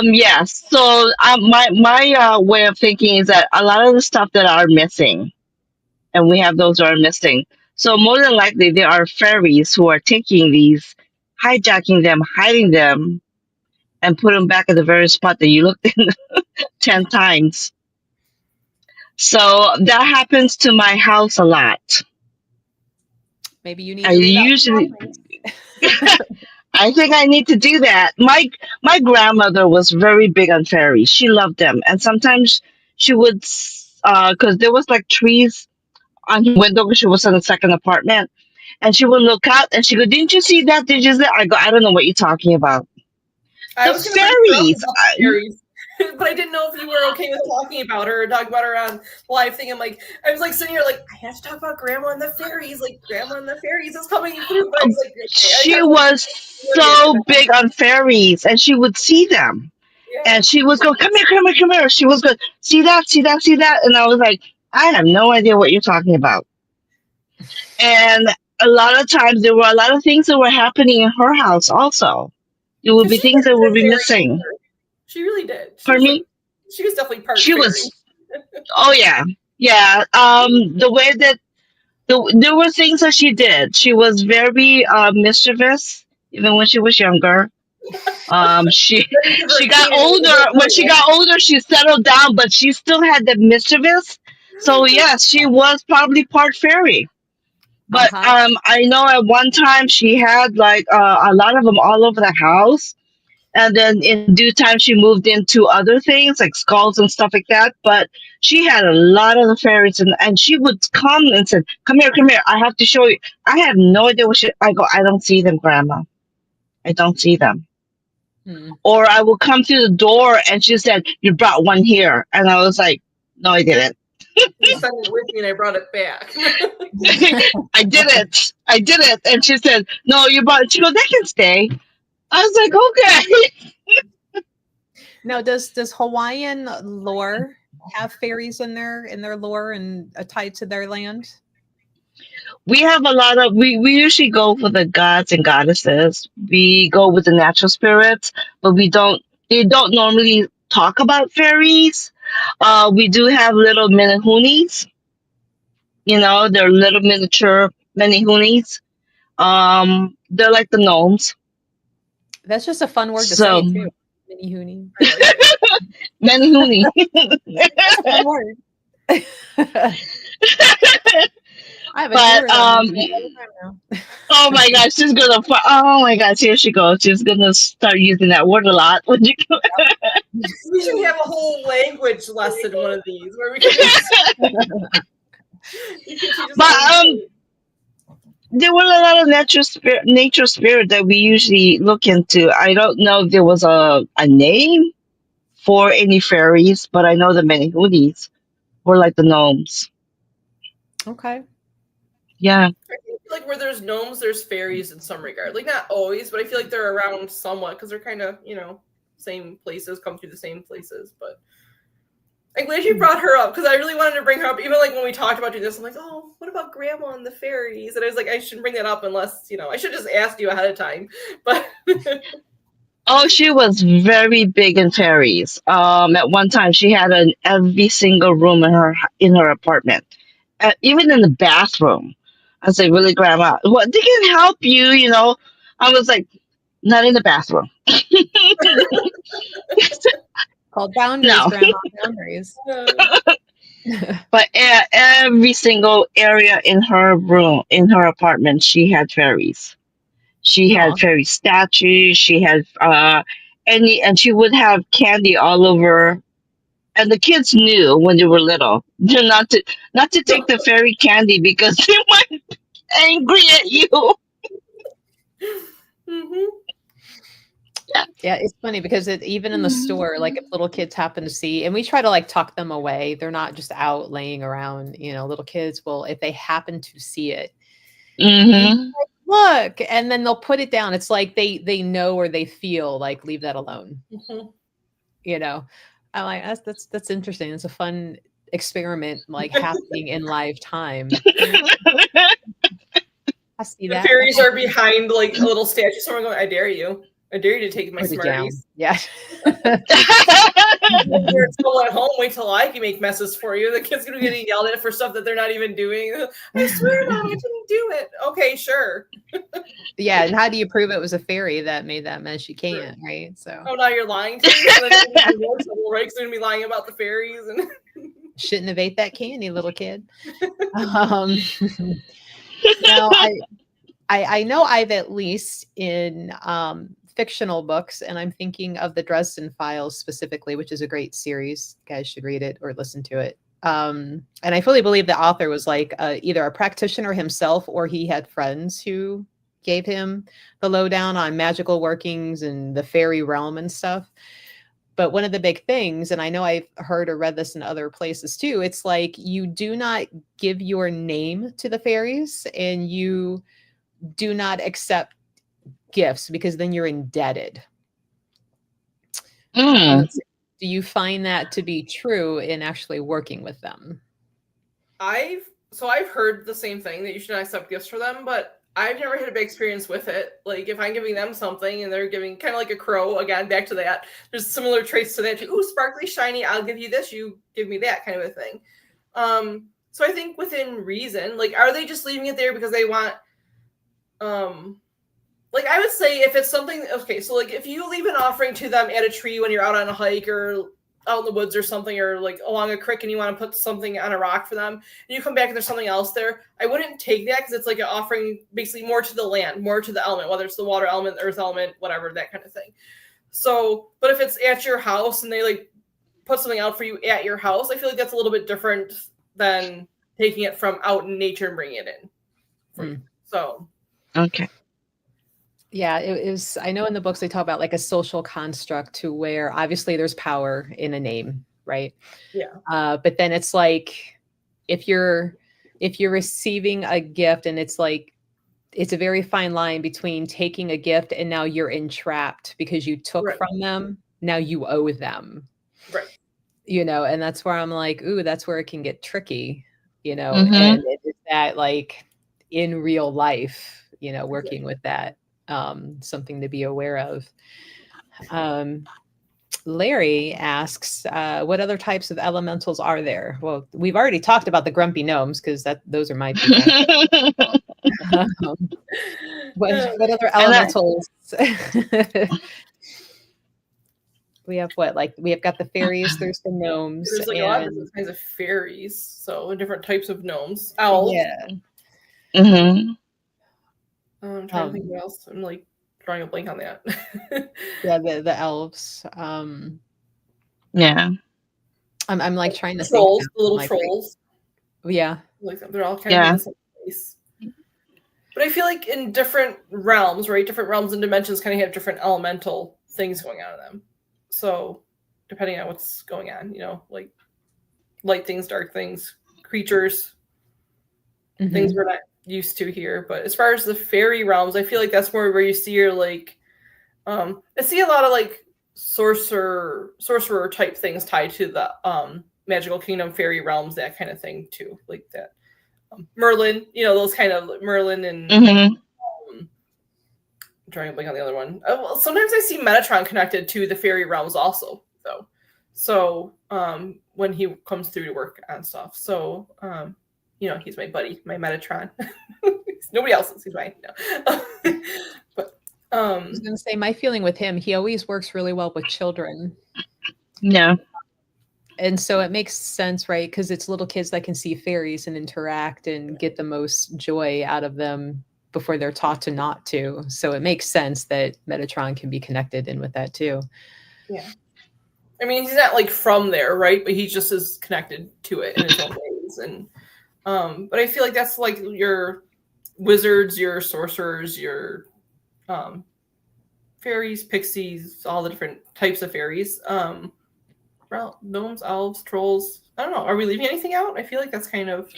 yes. So my way of thinking is that a lot of the stuff that are missing, and we have those that are missing. So more than likely, there are fairies who are taking these, hijacking them, hiding them, and put them back at the very spot that you looked in 10 times. So that happens to my house a lot. Maybe you need to usually. I think I need to do that. My grandmother was very big on fairies. She loved them, and sometimes she would, because there was like trees on the window. She was in the second apartment, and she would look out and she go, "Didn't you see that? Did you see that?" I go, "I don't know what you're talking about." I The was fairies. fairies. But I didn't know if you were okay with talking about her or talking about her on live thing. I was like sitting here like, I have to talk about Grandma and the Fairies. Like, Grandma and the Fairies is coming through. But I was like, okay, she was so big on fairies, and she would see them. Yeah. And she was going, come here, come here, come here. She was going, see that, see that, see that. And I was like, I have no idea what you're talking about. And a lot of times there were a lot of things that were happening in her house also. There would be things that would be missing. She really did. Pardon me? She was definitely part she fairy. Was, oh yeah. Yeah. The way that There were things that she did. She was very mischievous, even when she was younger. She Ready to give her she a got cane and make older. her When go, she right? got older, she settled down, but she still had the mischievous. So yes, she was probably part fairy. But Uh-huh. I know at one time she had like a lot of them all over the house, and then in due time she moved into other things like skulls and stuff like that. But she had a lot of the fairies, and she would come and said, come here, I have to show you." I have no idea what she. I go, "I don't see them, Grandma. I don't see them." Hmm. Or I will come through the door and she said, "You brought one here," and I was like, "No, I didn't." You sent it with me and I brought it back. I did it, and she said, "No, you brought." She goes, "They can stay." I was like, "Okay." Now, does Hawaiian lore have fairies in their lore and tied to their land? We have a lot of we usually go for the gods and goddesses. We go with the natural spirits, but we don't they don't normally talk about fairies. We do have little minihoonies, they're little miniature minihoonies. They're like the gnomes. That's just a fun word to So say too. Mini hoonie. I like it. minihooney. That's a fun word. I have a new But word on there all the time now. oh my gosh, oh my gosh, here she goes. She's gonna start using that word a lot when you We should have a whole language lesson one of these where we can just you can teach us but how to say it. there were a lot of nature spirit that we usually look into. I don't know if there was a name for any fairies, but I know the Many were like the gnomes. Okay. Yeah. I feel like where there's gnomes, there's fairies in some regard. Like not always, but I feel like they're around somewhat because they're kind of, same places, come through the same places. But I'm glad you brought her up because I really wanted to bring her up. Even like when we talked about doing this, I'm like, oh, what about Grandma and the fairies? And I was like, I shouldn't bring that up unless, I should just ask you ahead of time. But Oh, she was very big in fairies. At one time, she had an every single room in her apartment, even in the bathroom. I said, "Really, Grandma? What? They can help you, you know." I was like, "Not in the bathroom. Called boundaries, No." Grandma. Boundaries. But every single area in her room, in her apartment, she had fairies. She had Oh, fairy statues. She had and she would have candy all over. And the kids knew when they were little, they're not to take the fairy candy because they might be angry at you. Mhm. yeah, it's funny because even in the store, like if little kids happen to see, and we try to like tuck them away, they're not just out laying around. Little kids will, if they happen to see it, you Hmm. look, and then they'll put it down. It's like they know or they feel like leave that alone. Mhm. You know, I'm like that's interesting. It's a fun experiment like happening in lifetime. I see The that. fairies are behind like a little statue. Someone going, I dare you. I dare you to take my Put it down. Smarties. Yeah. You're still at home. Wait till I can make messes for you. The kid's gonna be getting yelled at for stuff that they're not even doing. I swear, Mom, I didn't do it. Okay, sure. Yeah, and how do you prove it was a fairy that made that mess? You Sure. can't, right? So Oh, now you're lying to me. So then you're gonna be more trouble, right? 'Cause you're gonna be lying about the fairies and shouldn't have ate that candy, little kid. Um, now I know I've at least in fictional books, and I'm thinking of the Dresden Files specifically, which is a great series. You guys should read it or listen to it. And I fully believe the author was like either a practitioner himself or he had friends who gave him the lowdown on magical workings and the fairy realm and stuff. But one of the big things, and I know I've heard or read this in other places too, it's like you do not give your name to the fairies and you do not accept gifts because then you're indebted. Mm. Do you find that to be true in actually working with them? I've heard the same thing that you should not accept gifts for them, but I've never had a big experience with it. Like if I'm giving them something and they're giving kind of like a crow, again, back to that. There's similar traits to that too. Ooh, sparkly, shiny, I'll give you this, you give me that kind of a thing. So I think within reason, like, are they just leaving it there because they want, like, I would say if it's something, okay, so like if you leave an offering to them at a tree when you're out on a hike or out in the woods or something, or like along a creek and you want to put something on a rock for them, and you come back and there's something else there, I wouldn't take that because it's like an offering basically more to the land, more to the element, whether it's the water element, earth element, whatever, that kind of thing. So, but if it's at your house and they like put something out for you at your house, I feel like that's a little bit different than taking it from out in nature and bringing it in. So, Okay. Yeah, it is. I know in the books they talk about like a social construct to where obviously there's power in a name, right? yeah. But then it's like if you're receiving a gift, and it's like it's a very fine line between taking a gift and now you're entrapped because you took Right. from them. Now you owe them. Right. You know, and that's where I'm like, ooh, that's where it can get tricky, you know, Mhm. and it's that like in real life, you know, working with that, something to be aware of. Larry asks, what other types of elementals are there? Well, we've already talked about the grumpy gnomes because those are my people. What other elementals? We have what? Like we have got the fairies. There's the gnomes. There's like a lot of different kinds of fairies, so different types of gnomes, elves. Yeah. Mhm. I'm trying to think what else. I'm like drawing a blank on that. Yeah, the elves. Yeah. I'm like trying to trolls, think. the little trolls. Yeah. Like they're all kind of in the same place. But I feel like in different realms, right? Different realms and dimensions kind of have different elemental things going on in them. So depending on what's going on, you know, like light things, dark things, creatures, things we're not used to here. But as far as the fairy realms, I feel like that's more where you see your like I see a lot of like sorcerer type things tied to the magical kingdom, fairy realms, that kind of thing too. Like that. Merlin, you know, those kind of Merlin and I'm trying to blank on the other one. Well, sometimes I see Metatron connected to the fairy realms also, though. So when he comes through to work on stuff, so you know, he's my buddy, my Metatron. Nobody else's. He's mine. No. But I was going to say my feeling with him, he always works really well with children. Yeah. And so it makes sense, right? Because it's little kids that can see fairies and interact and get the most joy out of them before they're taught to not to. So it makes sense that Metatron can be connected in with that too. Yeah. I mean, he's not like from there, right? But he just is connected to it in his own ways. And but I feel like that's like your wizards, your sorcerers, your fairies, pixies, all the different types of fairies. Gnomes, elves, trolls. I don't know. Are we leaving anything out? I feel like that's kind of.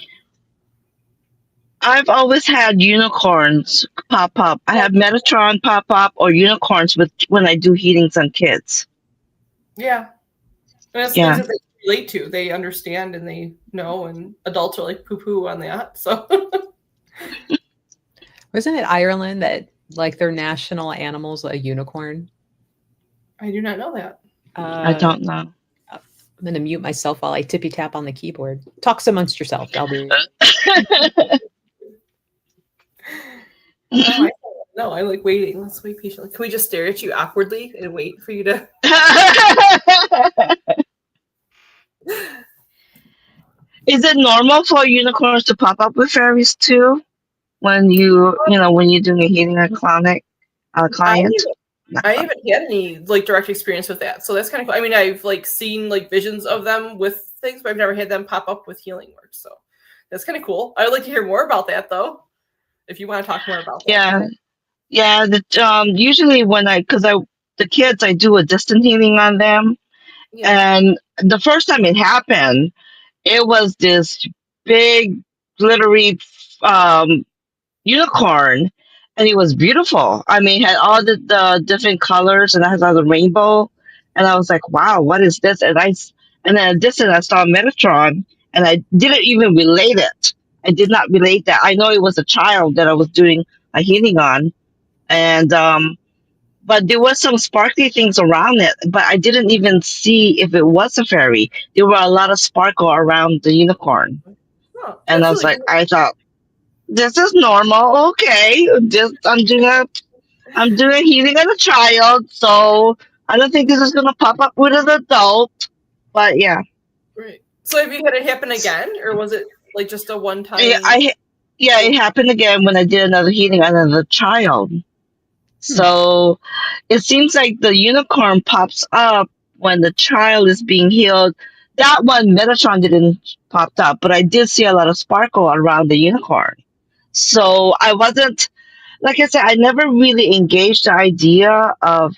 I've always had unicorns pop up. I have Metatron pop up or unicorns when I do healings on kids. Yeah. And it's things that they relate to. They understand and they know, and adults are like poo-poo on that. So wasn't it Ireland that like their national animal's a unicorn? I do not know that. I don't know. I'm going to mute myself while I tippy tap on the keyboard. Talks amongst yourself. I'll be. No, I like waiting. Let's wait patiently. Can we just stare at you awkwardly and wait for you to? Is it normal for unicorns to pop up with fairies too? When when you're doing a healing on a client? I haven't had any like direct experience with that, so that's kind of cool. I mean, I've like seen like visions of them with things, but I've never had them pop up with healing work. So that's kind of cool. I would like to hear more about that, though. If you want to talk more about that. Yeah. Usually the kids, I do a distant healing on them, and the first time it happened, it was this big glittery unicorn, and it was beautiful. I mean, it had all the different colors, and it has all the rainbow, and I was like, wow, what is this? And then at distance I saw Metatron, and I didn't even relate it. I did not relate that. I know it was a child that I was doing a healing on, and but there was some sparkly things around it, but I didn't even see if it was a fairy. There were a lot of sparkle around the unicorn. Oh, And I that's was really like, cool. I thought this is normal. Okay, just I'm doing healing as a child, so I don't think this is gonna pop up with an adult. But yeah, Right. So have you had it happen again, or was it like just a one I, time? I yeah, it happened again when I did another healing on another child. So it seems like the unicorn pops up when the child is being healed. That one, Metatron didn't pop up, but I did see a lot of sparkle around the unicorn. So I wasn't, like I said, I never really engaged the idea of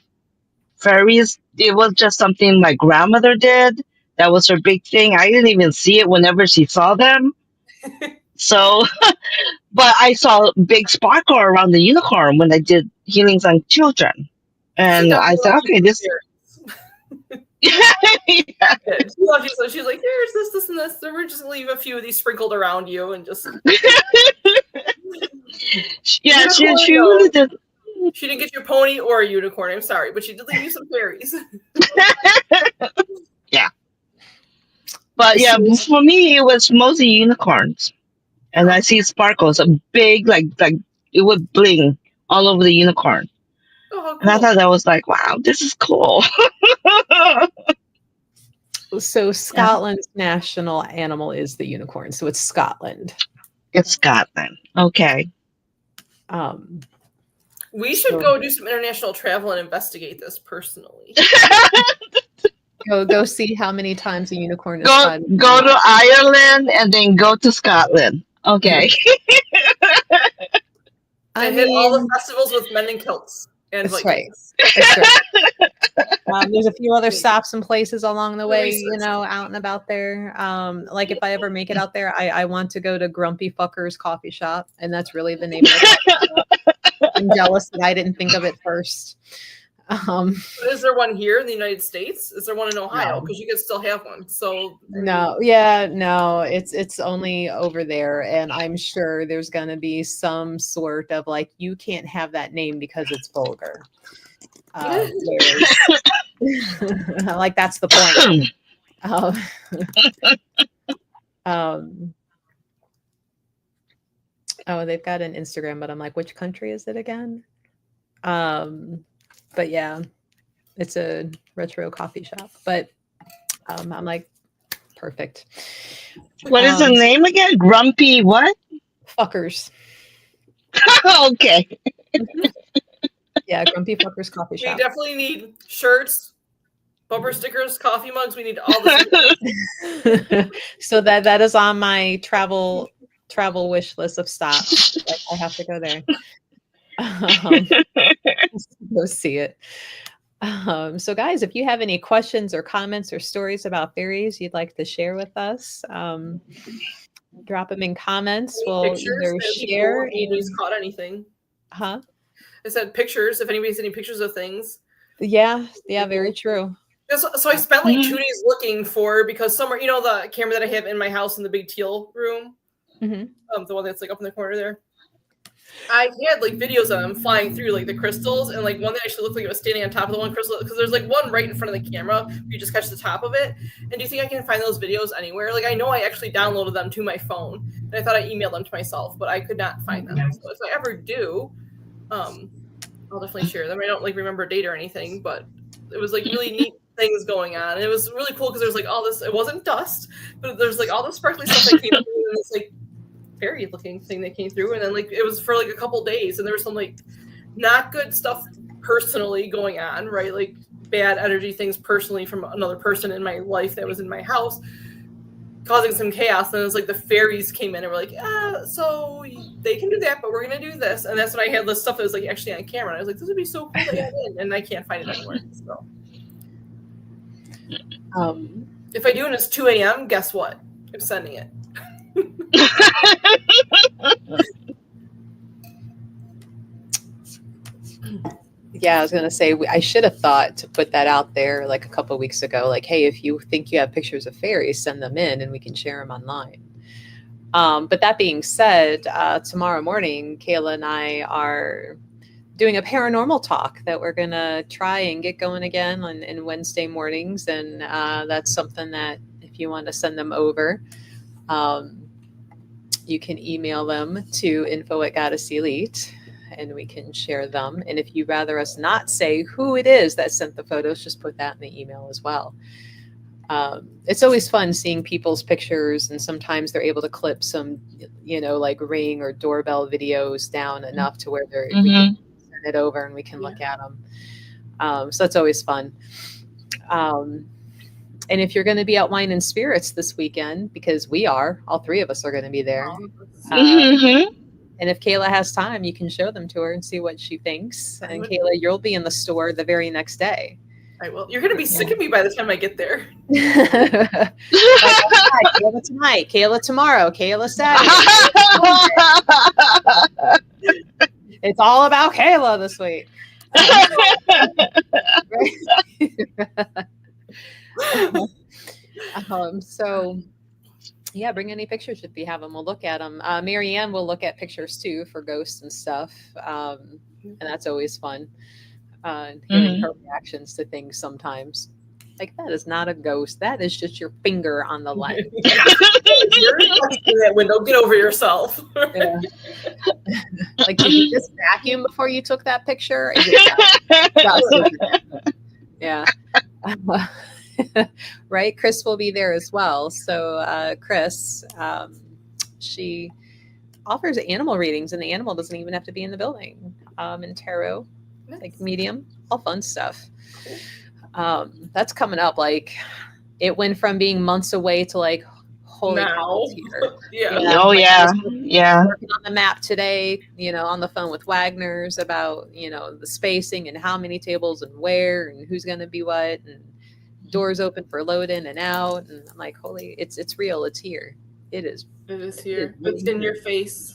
fairies. It was just something my grandmother did. That was her big thing. I didn't even see it whenever she saw them. So, but I saw big sparkle around the unicorn when I did healings on children. She And I definitely said, loves you okay, some this. fairies. Yeah. She loves you, so she's like, here's this, and this. So we're just gonna leave a few of these sprinkled around you, and just Yeah, unicorn. she really No, did. she didn't get you a pony or a unicorn. I'm sorry, but she did leave you some fairies. Yeah. But yeah, So, for me, it was mostly unicorns. And I see sparkles, a big, like it would bling all over the unicorn. Oh, how And I cool! thought that was like, wow, this is cool. so Yeah, Scotland's national animal is the unicorn. So it's Scotland. it's Scotland. Okay. Um, We should so go do some international travel and investigate this personally. go see how many times a unicorn is Go spotted. go to Ireland and then go to Scotland. Okay. I And hit all the mean, festivals with men in kilts and that's right. Vikings. That's right. There's a few other Yeah. stops and places along the way, Research. out and about there. Like if I ever make it out there, I want to go to Grumpy Fucker's coffee shop, and that's really the name of the coffee shop. I'm jealous that I didn't think of it first. Um, But is there one here in the United States? Is there one in Ohio? no, Because you could still have one. So no, yeah, no, it's only over there, and I'm sure there's gonna be some sort of like you can't have that name because it's vulgar. Whereas, like that's the point. Um, um, oh, they've got an Instagram, but I'm like, which country is it again? But yeah, it's a retro coffee shop. But I'm like, perfect. What is the name again? Grumpy what? Fuckers. Okay. Yeah, Grumpy Fuckers coffee we shop. definitely need shirts, bumper stickers, coffee mugs. We need all this. So that is on my travel wish list of stops. Like, I have to go there. Go see it. So guys, if you have any questions or comments or stories about fairies you'd like to share with us, drop them in comments. Any We'll pictures? either That'd be cool share if anybody's and caught anything. huh? I said pictures. If anybody's any pictures of things. Yeah, very true. So I spent like 2 Mhm. days looking for, because somewhere, the camera that I have in my house in the big teal room, the one that's like up in the corner there. I had like videos of them flying through like the crystals, and like one that actually looked like it was standing on top of the one crystal, because there's like one right in front of the camera where you just catch the top of it. And do you think I can find those videos anywhere? Like I know I actually downloaded them to my phone, and I thought I emailed them to myself, but I could not find them. So if I ever do, I'll definitely share them. I don't like remember a date or anything, but it was like really neat things going on, and it was really cool because there's like all this. It wasn't dust, but there's like all this sparkly stuff that came through, and this like fairy looking thing that came through, and then like it was for like a couple days, and there was some like not good stuff personally going on, right? Like bad energy things personally from another person in my life that was in my house, causing some chaos. And it was like the fairies came in and were like, so they can do that, but we're gonna do this. And that's when I had this stuff that was like actually on camera, and I was like, this would be so cool to add in, and I can't find it anywhere. So if I do and it's 2 a.m., guess what? I'm sending it. Yeah, I was gonna say I should have thought to put that out there like a couple of weeks ago. Like, hey, if you think you have pictures of fairies, send them in, and we can share them online. But that being said, tomorrow morning, Kayla and I are doing a paranormal talk that we're gonna try and get going again on Wednesday mornings, and that's something that if you want to send them over, you can email them to info@goddesselite, and we can share them. And if you'd rather us not say who it is that sent the photos, just put that in the email as well. It's always fun seeing people's pictures, and sometimes they're able to clip some, like ring or doorbell videos down enough to where we can send it over and we can look at them. So that's always fun. And if you're going to be out wine and spirits this weekend, because we are, all three of us are going to be there. And if Kayla has time, you can show them to her and see what she thinks. And Kayla, you'll be in the store the very next day. I will. You're going to be sick of me by the time I get there. Kayla tonight, Kayla tomorrow, Kayla Saturday. It's all about Kayla this week. So yeah, bring any pictures if you have them. We'll look at them. Marianne will look at pictures too for ghosts and stuff, and that's always fun. Hearing her reactions to things sometimes. Like, that is not a ghost. That is just your finger on the lens. You're in that window. Get over yourself. Yeah. Like, did you just vacuum before you took that picture? Yeah. Right? Chris will be there as well. So Chris, she offers animal readings, and the animal doesn't even have to be in the building. And tarot, like medium, all fun stuff. That's coming up. Like, it went from being months away to like, holy cow, it's here. Yeah. Oh, like, yeah. Working on the map today, on the phone with Wagner's about, the spacing and how many tables and where and who's going to be what, and doors open for load in and out. And I'm like, holy, it's real. It's here. It is. It is here. It's in your face.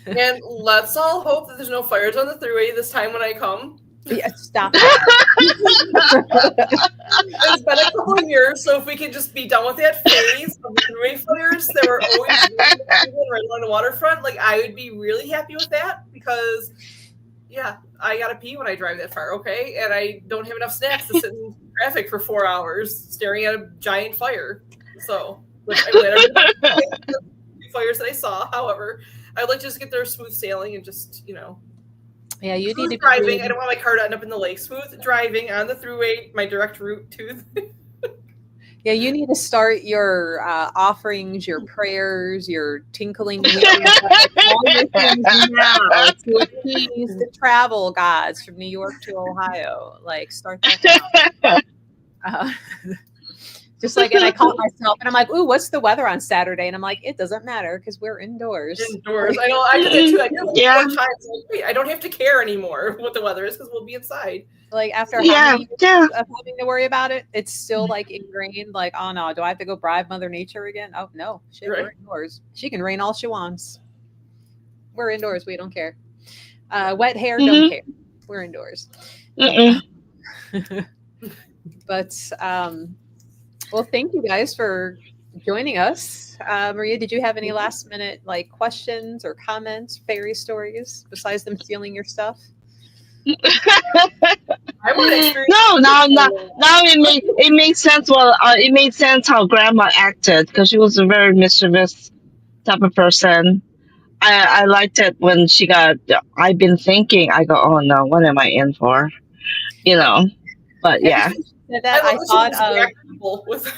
And let's all hope that there's no fires on the thruway this time when I come. Yeah, stop. It's been a couple of years, so if we could just be done with that phase of the thruway fires that were always right along the waterfront, like, I would be really happy with that, because, yeah, I gotta pee when I drive that far, okay? And I don't have enough snacks to sit in traffic for 4 hours staring at a giant fire. So, which I'm glad the fires that I saw. However, I'd like to just get there smooth sailing and just, Yeah, you need to be driving. I don't want my car to end up in the lake. Smooth driving on the thruway, my direct route to. Yeah, you need to start your offerings, your prayers, your tinkling wheels, all your things now to appease the travel gods from New York to Ohio. Like, start that now. Just like, and I caught myself, and I'm like, ooh, what's the weather on Saturday? And I'm like, it doesn't matter because we're indoors. Indoors. I know. I did it too. I did it 4 times. Like, wait, I don't have to care anymore what the weather is because we'll be inside. Like, after how many years of having to worry about it, it's still like ingrained. Like, oh no, do I have to go bribe Mother Nature again? Oh no, shit, we're indoors. She can rain all she wants. We're indoors. We don't care. Wet hair, don't care. We're indoors. But well, thank you guys for joining us. Maria, did you have any last minute like questions or comments, fairy stories, besides them stealing your stuff? I want to experience. No, it makes sense. Well, it made sense how Grandma acted, because she was a very mischievous type of person. I liked it when she got. I've been thinking. I go, oh no, what am I in for? But yeah. I thought of. I was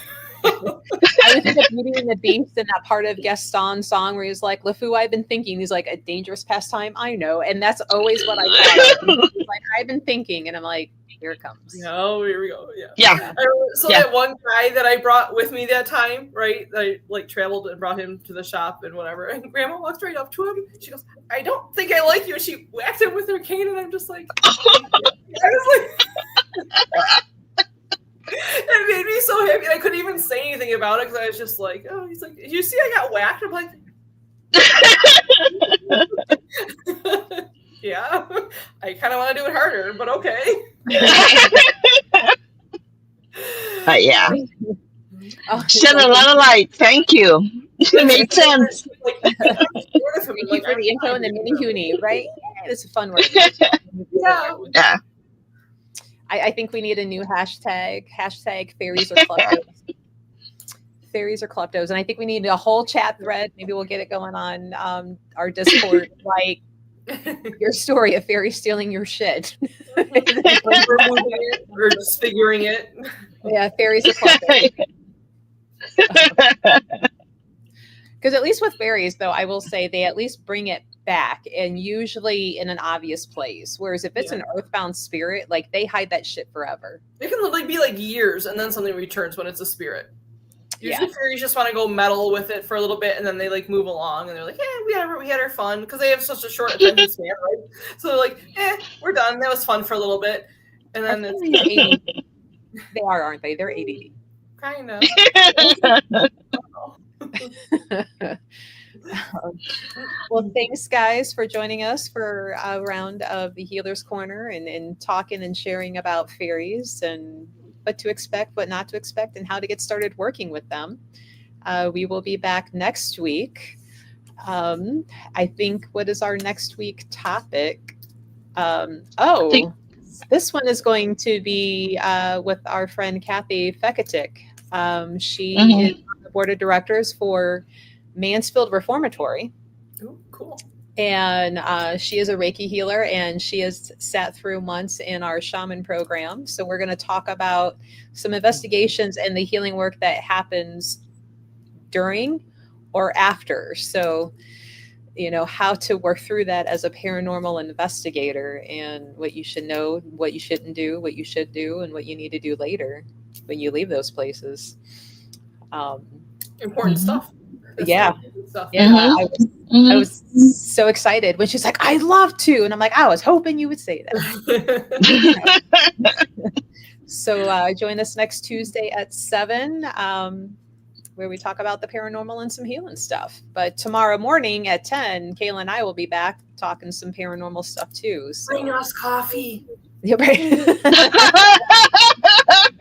thinking of Beauty and the Beast and that part of Gaston's song where he's like, LeFou, I've been thinking. He's like, a dangerous pastime, I know. And that's always what I thought of. He's like, I've been thinking. And I'm like, here it comes. No, here we go. Yeah. That one guy that I brought with me that time, right? I like traveled and brought him to the shop and whatever. And Grandma walks right up to him. She goes, I don't think I like you. And she whacked him with her cane. And I'm just like, I was like, it made me so happy. I couldn't even say anything about it because I was just like, oh, he's like, you see, I got whacked. I'm like, yeah, I kind of want to do it harder, but okay. Yeah. Shed a lot of light. Thank you. It made sense. Thank you for the info and the mini hoonie, right? Yeah, it's a fun word. Yeah. I think we need a new hashtag fairies or club ghosts. fairies are kleptos, and I think we need a whole chat thread. Maybe we'll get it going on our Discord. Like your story of fairies stealing your shit. Like removing it or disfiguring it. Yeah, fairies are kleptos. Because at least with fairies, though, I will say they at least bring it back, and usually in an obvious place. Whereas if it's an earthbound spirit, like they hide that shit forever. It can literally be like years, and then something returns when it's a spirit. Usually fairies just want to go meddle with it for a little bit, and then they like move along, and they're like, "Yeah, we had our fun," because they have such a short attention span, right? So they're like, we're done. That was fun for a little bit, and then it's ADD. They are, aren't they? They're ADD. Kind of. Well, thanks, guys, for joining us for a round of the Healer's Corner and talking and sharing about fairies and what to expect, what not to expect, and how to get started working with them. We will be back next week. I think, what is our next week topic? This one is going to be with our friend Kathy Fekatic. She is on the board of directors for Mansfield Reformatory. Ooh, cool. And she is a Reiki healer, and she has sat through months in our shaman program. So we're going to talk about some investigations and the healing work that happens during or after. So, how to work through that as a paranormal investigator, and what you should know, what you shouldn't do, what you should do, and what you need to do later when you leave those places. Important stuff. Yeah. Stuff. Yeah. I was so excited when she's like, "I'd love to." And I'm like, I was hoping you would say that. So join us next Tuesday at 7, where we talk about the paranormal and some healing stuff. But tomorrow morning at 10, Kayla and I will be back talking some paranormal stuff too. So. Bring us coffee. Yeah, right.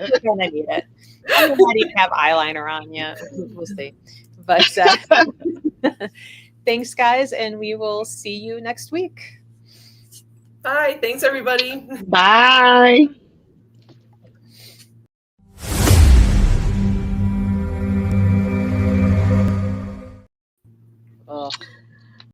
You're gonna need it. I don't even have eyeliner on yet. We'll see. But thanks, guys, and we will see you next week. Bye. Thanks, everybody. Bye. Ugh.